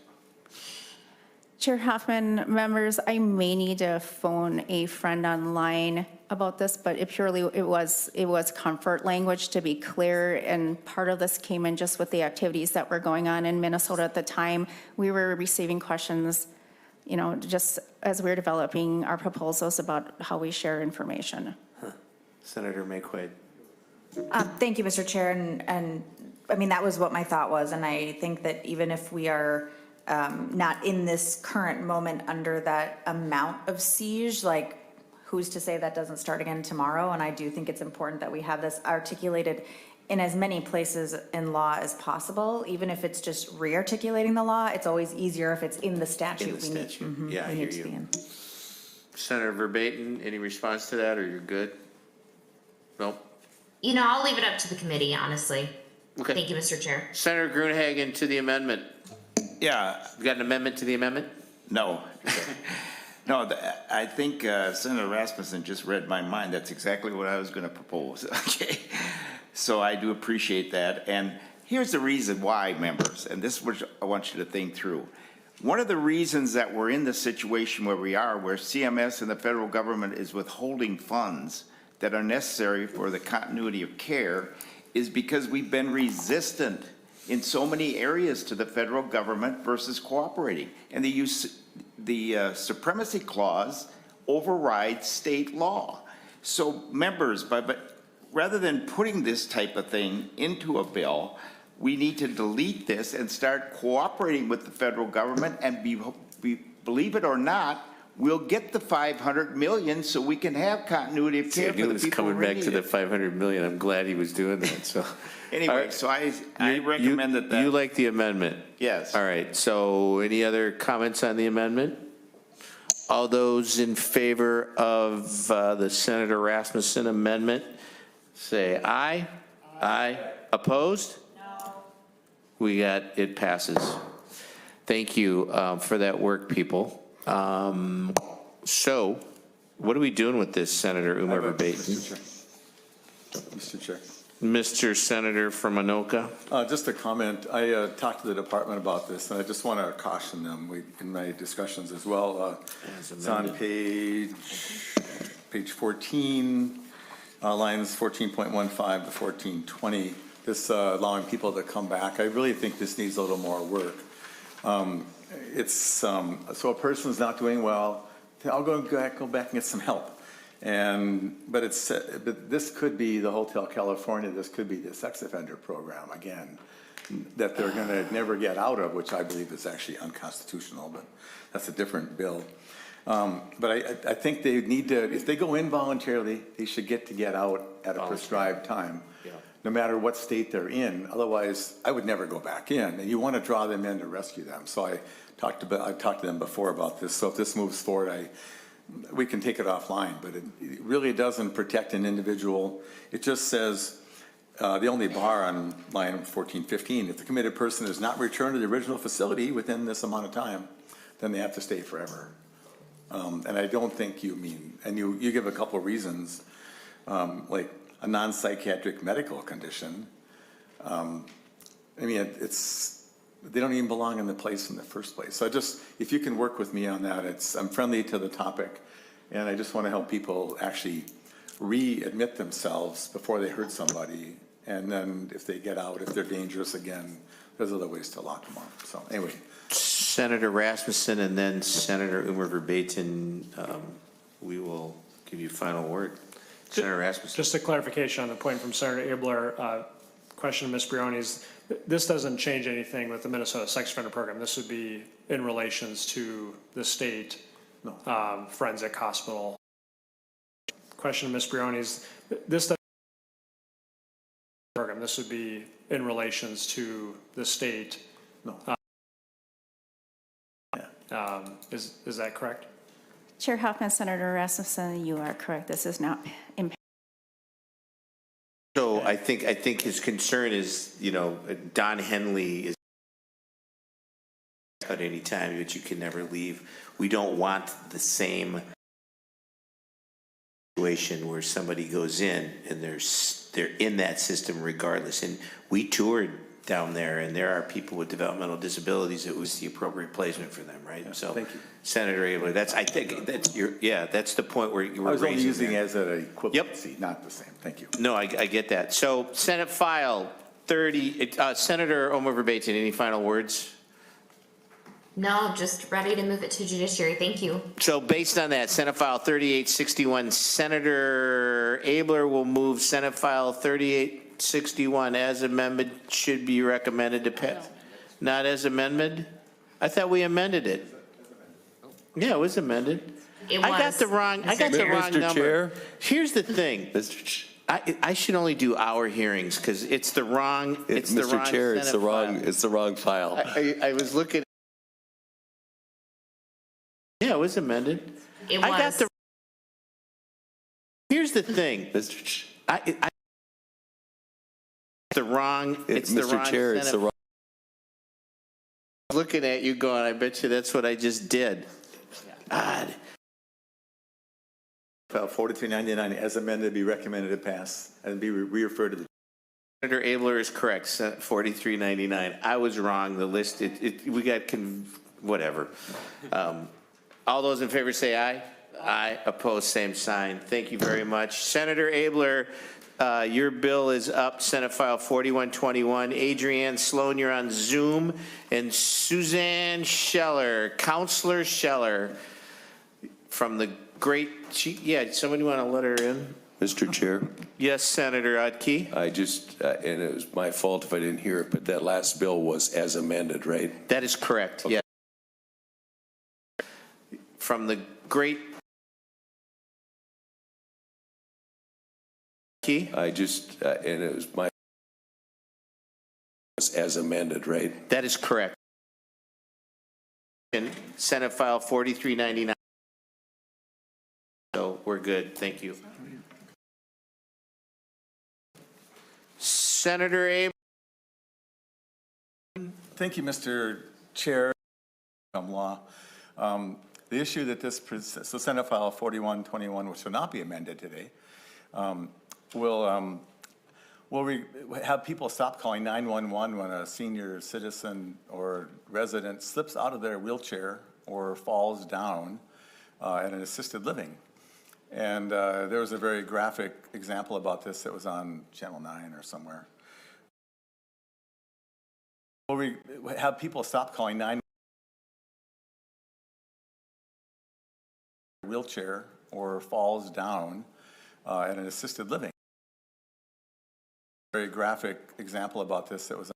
Chair Hoffman, members, I may need to phone a friend online about this, but it was comfort language, to be clear, and part of this came in just with the activities that were going on in Minnesota at the time. We were receiving questions, just as we were developing our proposals about how we share information. Senator May Quaid. Thank you, Mr. Chair, and I mean, that was what my thought was, and I think that even if we are not in this current moment under that amount of siege, like, who's to say that doesn't start again tomorrow? And I do think it's important that we have this articulated in as many places in law as possible. Even if it's just re-articulating the law, it's always easier if it's in the statute. In the statute. Yeah, I we hear need to you. be in. Senator Verbatim, any response to that, or you're good? Nope. I'll leave it up to the committee, honestly. Okay. Thank you, Mr. Chair. Senator Gruenhagen to the amendment. Yeah. You got an amendment to the amendment? No. No, I think Senator Rasmussen just read my mind. That's exactly what I was going to propose. Okay. So I do appreciate that. And here's the reason why, members, and this is what I want you to think through. One of the reasons that we're in the situation where we are, where CMS and the federal government is withholding funds that are necessary for the continuity of care, is because we've been resistant in so many areas to the federal government versus cooperating. And the supremacy clause overrides state law. So members, but rather than putting this type of thing into a bill, we need to delete this and start cooperating with the federal government, and believe it or not, we'll get the 500 million so we can have continuity of care for the people coming who back need to the it. 500 million. I'm glad he was doing that. So Anyway, All right. so I recommend that. You like the amendment? Yes. All right. So any other comments on the amendment? All those in favor of the Senator Rasmussen amendment, say aye. Aye. Opposed? No. It passes. Thank you for that work, people. So what are we doing with this, Senator Umar Verbatim? Mr. Chair. Mr. Senator from Anoka. Just a comment. I talked to the department about this, and I just want to caution them in my discussions as well. It's on page 14, lines 14.15 to 1420. This allowing people to come back. I really think this needs a little more work. So a person's not doing well, I'll go back and get some help. But this could be the Hotel California, this could be the sex offender program again, that they're going to never get out of, which I believe is actually unconstitutional, but that's a different bill. But I think they need to, if they go in voluntarily, they should get out at a prescribed time, no matter what state they're in. Otherwise, I would never go back in. And you want to draw them in to rescue them. So I talked to them before about this. So if this moves forward, we can take it offline. But it really doesn't protect an individual. It just says the only bar on line 1415, if the committed person is not returned to the original facility within this amount of time, then they have to stay forever. And I don't think you mean, and you give a couple of reasons, like a non-psychiatric medical condition. I mean, they don't even belong in the place in the first place. So if you can work with me on that, I'm friendly to the topic, and I just want to help people actually readmit themselves before they hurt somebody. And then if they get out, if they're dangerous again, there's other ways to lock them up. So anyway. Senator Rasmussen and then Senator Umer Verbatim, we will give you final word. Senator Rasmussen. Just a clarification on the point from Senator Abler, question to Ms. Brioni's. This doesn't change anything with the Minnesota Sex Offender Program. This would be in relations to the state forensic hospital. Question to Ms. Brioni's. This would be in relations to the state. Is that correct? Chair Hoffman, Senator Rasmussen, you are correct. This is not impaired. So I think his concern is, Don Henley is at any time, but you can never leave. We don't want the same situation where somebody goes in and they're in that system regardless. And we toured down there, and there are people with developmental disabilities. It was the appropriate placement for them, right? So, thank you. Senator Abler, that's the point where you were I was only using there. as an equivalency, not the same. Thank you. No, I get that. So Senate File 30, Senator Umer Verbatim, any final words? No, just ready to move it to judiciary. Thank you. So based on that, Senate File 3861, Senator Abler will move Senate File 3861 as amended, should be recommended to pass. Not as amended? I thought we amended it. Yeah, it was amended. I got the wrong Mr. number. Chair? Here's the thing. I should only do our hearings because it's the wrong. Mr. Chair, it's the wrong file. I was looking. Yeah, it was amended. It was. I got the. Here's the thing. The wrong. It's the wrong. Mr. Chair, it's the wrong. Looking at you, going. I bet you that's what I just did. God. File 4399 as amended be recommended to pass and be referred to the. Senator Abler is correct. 4399. I was wrong. The list. We got whatever. All those in favor say aye. Aye. Opposed, same sign. Thank you very much. Senator Abler, your bill is up, Senate File 4121. Adrienne Sloan, you're on Zoom. And Suzanne Scheller, Counselor Scheller, from the great, somebody want to let her in? Mr. Chair? Yes, Senator Udke. I just, and it was my fault if I didn't hear it, but that last bill was as amended, right? That is correct, okay. Yes. From the great. I just, and it was my, as amended, right? That is correct. Senate File 4399. So we're good. Thank you. Senator Abe. Thank you, Mr. Chair. Law. The issue that so Senate File 4121, which will not be amended today, will have people stop calling 911 when a senior citizen or resident slips out of their wheelchair or falls down at an assisted living. And there was a very graphic example about this that was on Channel 9 or somewhere. We have people stop calling 911 wheelchair or falls down at an assisted living. Very graphic example about this that was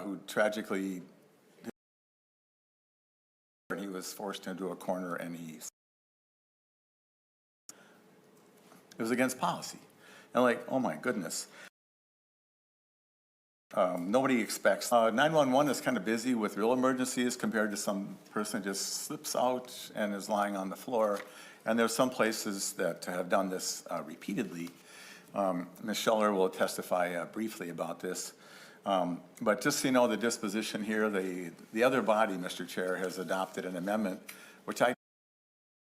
who tragically and he was forced into a corner and it was against policy. And like, oh my goodness. Nobody expects. 911 is kind of busy with real emergencies compared to some person just slips out and is lying on the floor. And there's some places that have done this repeatedly. Ms. Scheller will testify briefly about this. But just so you know, the disposition here, the other body, Mr. Chair, has adopted an amendment, which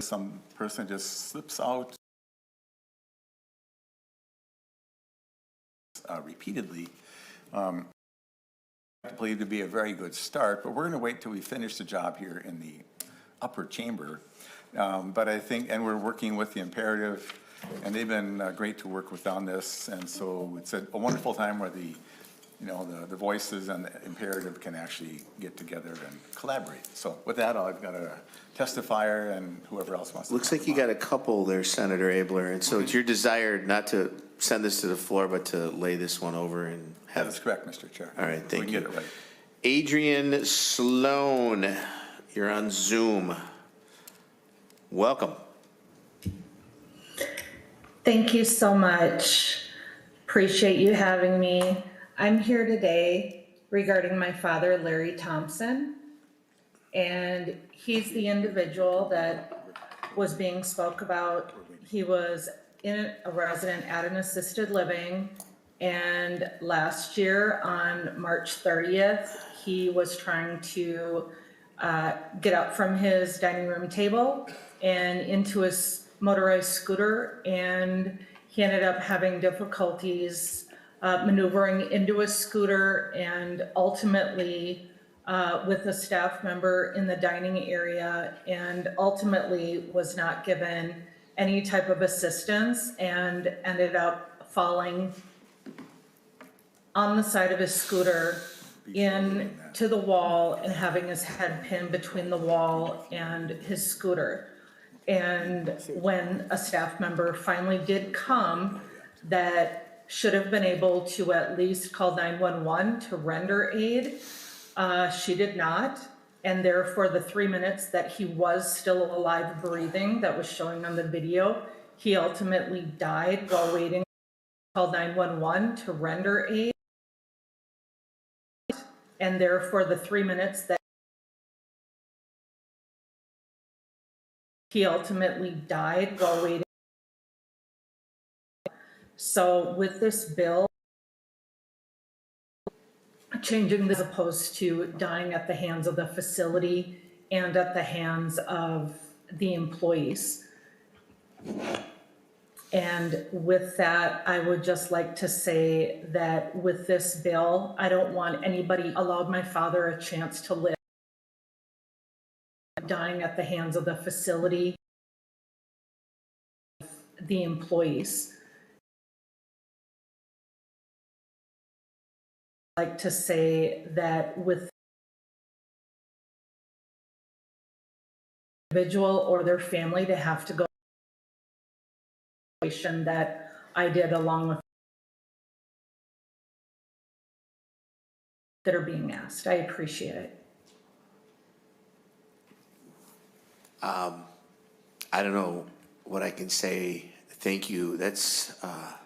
some person just slips out repeatedly. I believe to be a very good start, but we're going to wait till we finish the job here in the upper chamber. But I think, and we're working with the Imperative, and they've been great to work with on this. And so it's a wonderful time where the voices and the Imperative can actually get together and collaborate. So with that, I've got a testifier and whoever else wants to. Looks like you got a couple there, Senator Abler, and so it's your desire not to send this to the floor, but to lay this one over and have. That's correct, Mr. Chair. All right, thank you. We can get it right. Adrian Sloan, you're on Zoom. Welcome. Thank you so much. Appreciate you having me. I'm here today regarding my father, Larry Thompson, and he's the individual that was being spoke about. He was a resident at an assisted living, and last year on March 30th, he was trying to get up from his dining room table and into his motorized scooter, and he ended up having difficulties maneuvering into a scooter, and ultimately with a staff member in the dining area, and ultimately was not given any type of assistance and ended up falling on the side of his scooter into the wall and having his head pinned between the wall and his scooter. And when a staff member finally did come, that should have been able to at least call 911 to render aid, she did not. And therefore, the 3 minutes that he was still alive breathing that was showing on the video, he ultimately died while waiting to call 911 to render aid. And therefore, the 3 minutes that he ultimately died while waiting. So with this bill, changing this as opposed to dying at the hands of the facility and at the hands of the employees. And with that, I would just like to say that with this bill, I don't want anybody allowed my father a chance to live dying at the hands of the facility, the employees. I'd like to say that with individual or their family to have to go that I did along with that are being asked. I appreciate it. I don't know what I can say. Thank you. That's a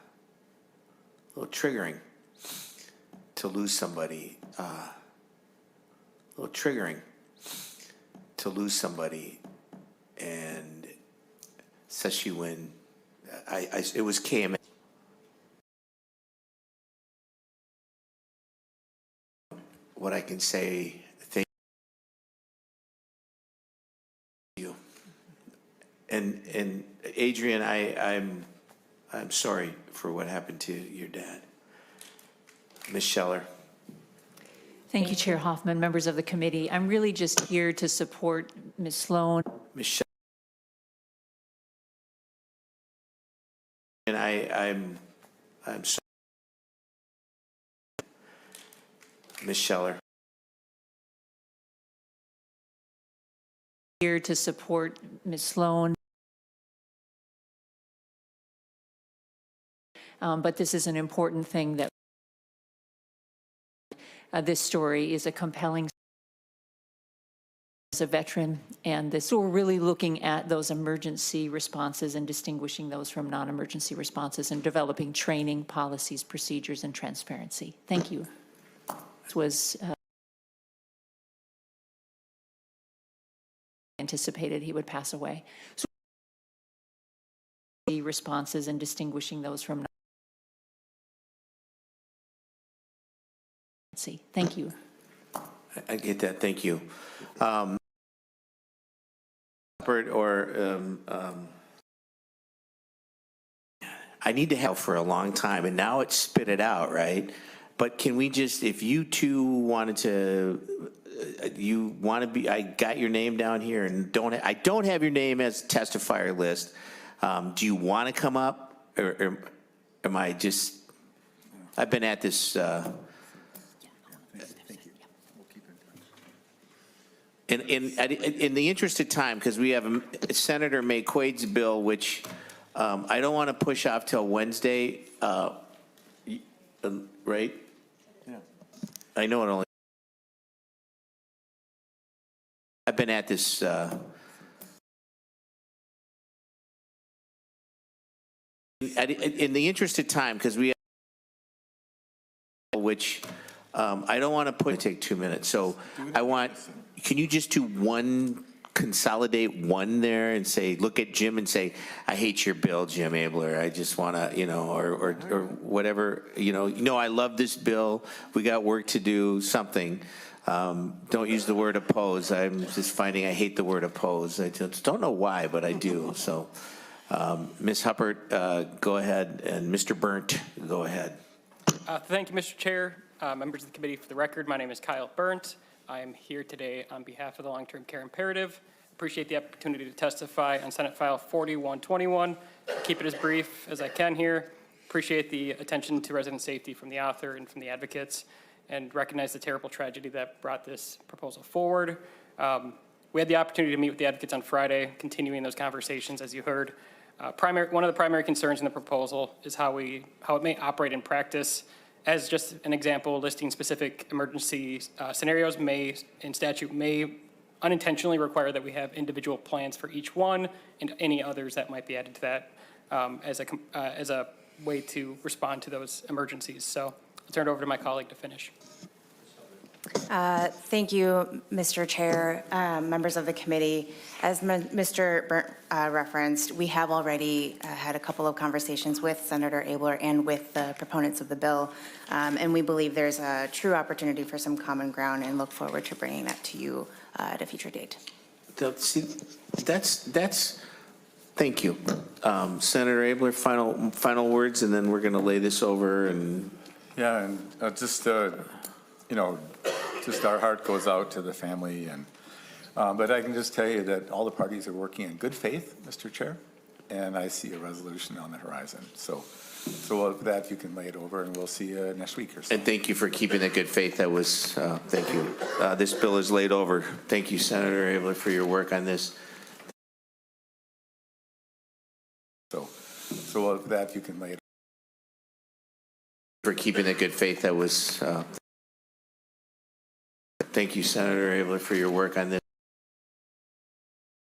little triggering to lose somebody. A little triggering to lose somebody, and especially when it was KMA. What I can say, thank you. And Adrian, I'm sorry for what happened to your dad. Ms. Scheller. Thank you, Chair Hoffman, members of the committee. I'm really just here to support Ms. Sloan. Ms. Scheller. And I'm sorry. Ms. Scheller. Here to support Ms. Sloan. But this is an important thing that this story is a compelling a veteran, and this, so we're really looking at those emergency responses and distinguishing those from non-emergency responses and developing training, policies, procedures, and transparency. Thank you. This was anticipated he would pass away. So the responses and distinguishing those from non-emergency. Thank you. I get that, thank you. I need to have for a long time, and now it's spit it out, right? But can we just, if you two wanted to, you want to be, I got your name down here, and I don't have your name as testifier list. Do you want to come up, or am I just, I've been at this, in the interest of time, because we have Senator McQuaid's bill, which I don't want to push off till Wednesday, right? Yeah. I know it only. I've been at this. In the interest of time, because we have, which I don't want to take 2 minutes. So I want, can you just do one, consolidate one there and say, look at Jim and say, I hate your bill, Jim Abler. I just want to, or whatever, I love this bill. We got work to do, something. Don't use the word oppose. I'm just finding I hate the word oppose. I just don't know why, but I do. So Ms. Huppert, go ahead, and Mr. Burnt, go ahead. Thank you, Mr. Chair. Members of the committee, for the record, my name is Kyle Burnt. I am here today on behalf of the Long-Term Care Imperative. Appreciate the opportunity to testify on Senate File 4121. Keep it as brief as I can here. Appreciate the attention to resident safety from the author and from the advocates, and recognize the terrible tragedy that brought this proposal forward. We had the opportunity to meet with the advocates on Friday, continuing those conversations, as you heard. One of the primary concerns in the proposal is how it may operate in practice. As just an example, listing specific emergency scenarios in statute may unintentionally require that we have individual plans for each one and any others that might be added to that as a way to respond to those emergencies. So I'll turn it over to my colleague to finish. Thank you, Mr. Chair, members of the committee. As Mr. Burnt referenced, we have already had a couple of conversations with Senator Abler and with the proponents of the bill, and we believe there's a true opportunity for some common ground and look forward to bringing that to you at a future date. See, that's thank you. Senator Abler, final words, and then we're going to lay this over. And yeah, and just our heart goes out to the family, and but I can just tell you that all the parties are working in good faith, Mr. Chair, and I see a resolution on the horizon. So with that, you can lay it over, and we'll see you next week or so. And thank you for keeping that good faith. That was thank you. This bill is laid over. Thank you, Senator Abler, for your work on this. So with that, you can lay it over. For keeping that good faith. That was. Thank you, Senator Abler, for your work on this.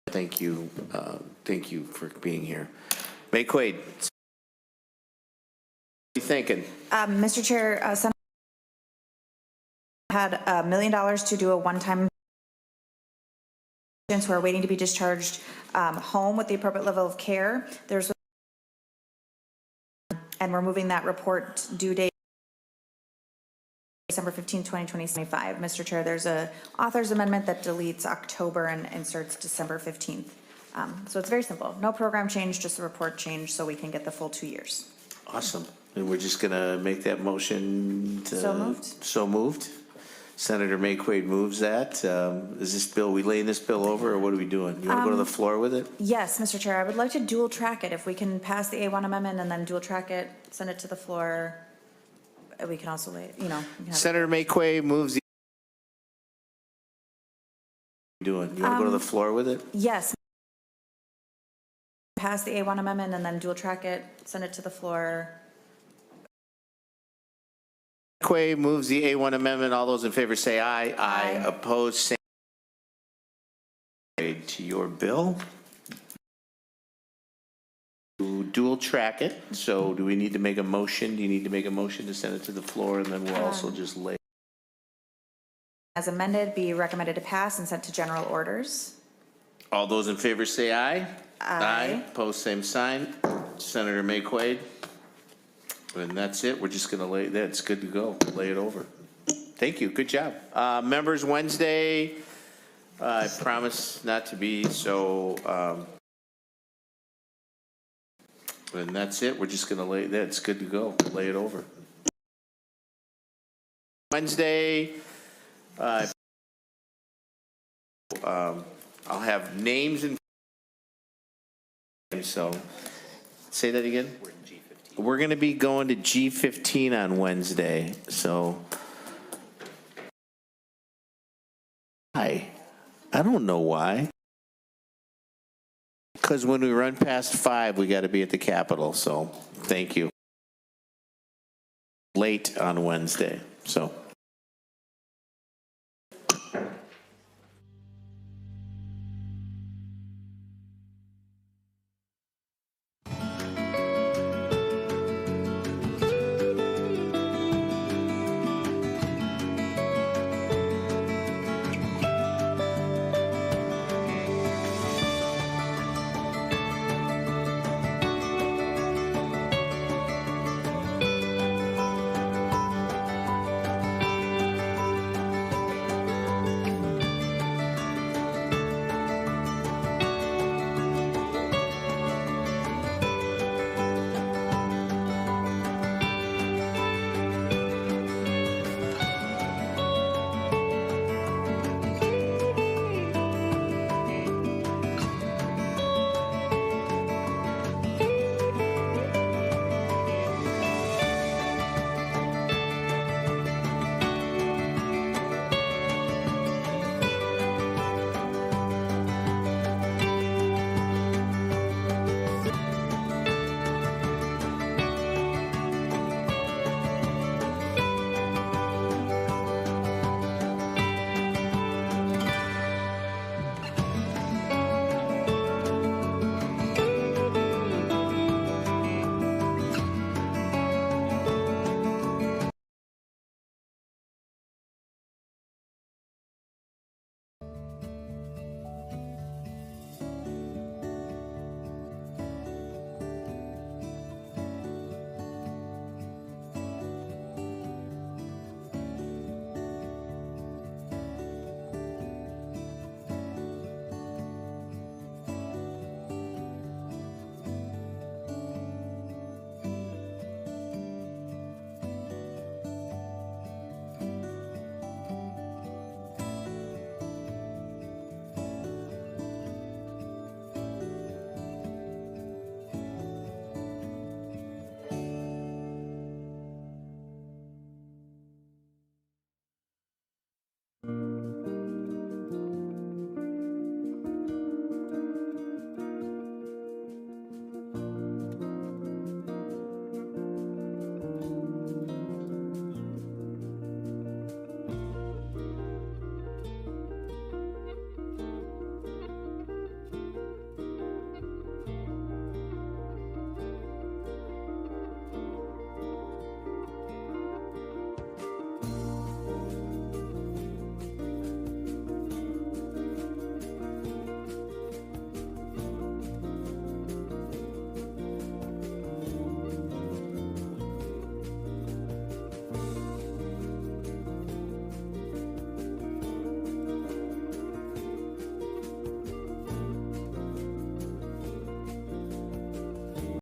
Thank you for being here. McQuaid, what are you thinking? Mr. Chair, Senator had $1 million to do a one-time who are waiting to be discharged home with the appropriate level of care. And we're moving that report due date December 15, 2025. Mr. Chair, there's a author's amendment that deletes October and inserts December 15th. So it's very simple. No program change, just a report change so we can get the full 2 years. Awesome. And we're just going to make that motion. So moved. So moved. Senator McQuaid moves that. Is this bill, we laying this bill over, or what are we doing? You want to go to the floor with it? Yes, Mr. Chair. I would like to dual track it. If we can pass the A1 amendment and then dual track it, send it to the floor. We can also lay, Senator McQuaid moves the. You want to go to the floor with it? Yes. Pass the A1 amendment and then dual track it, send it to the floor. McQuaid moves the A1 amendment. All those in favor say aye. Aye. Opposed, say your bill. To dual track it, so do we need to make a motion? Do you need to make a motion to send it to the floor, and then we'll also just lay? As amended, be recommended to pass and sent to general orders. All those in favor say aye. Aye. Pose same sign. Senator Mayquade. And that's it. We're just gonna lay that. It's good to go. Lay it over. Thank you. Good job. Members, Wednesday, I promise not to be so, and that's it. We're just gonna lay that. It's good to go. Lay it over. Wednesday, I'll have names and so say that again. We're going to be going to G15 on Wednesday. So I don't know why. Because when we run past 5, we got to be at the Capitol. So thank you. Late on Wednesday. So.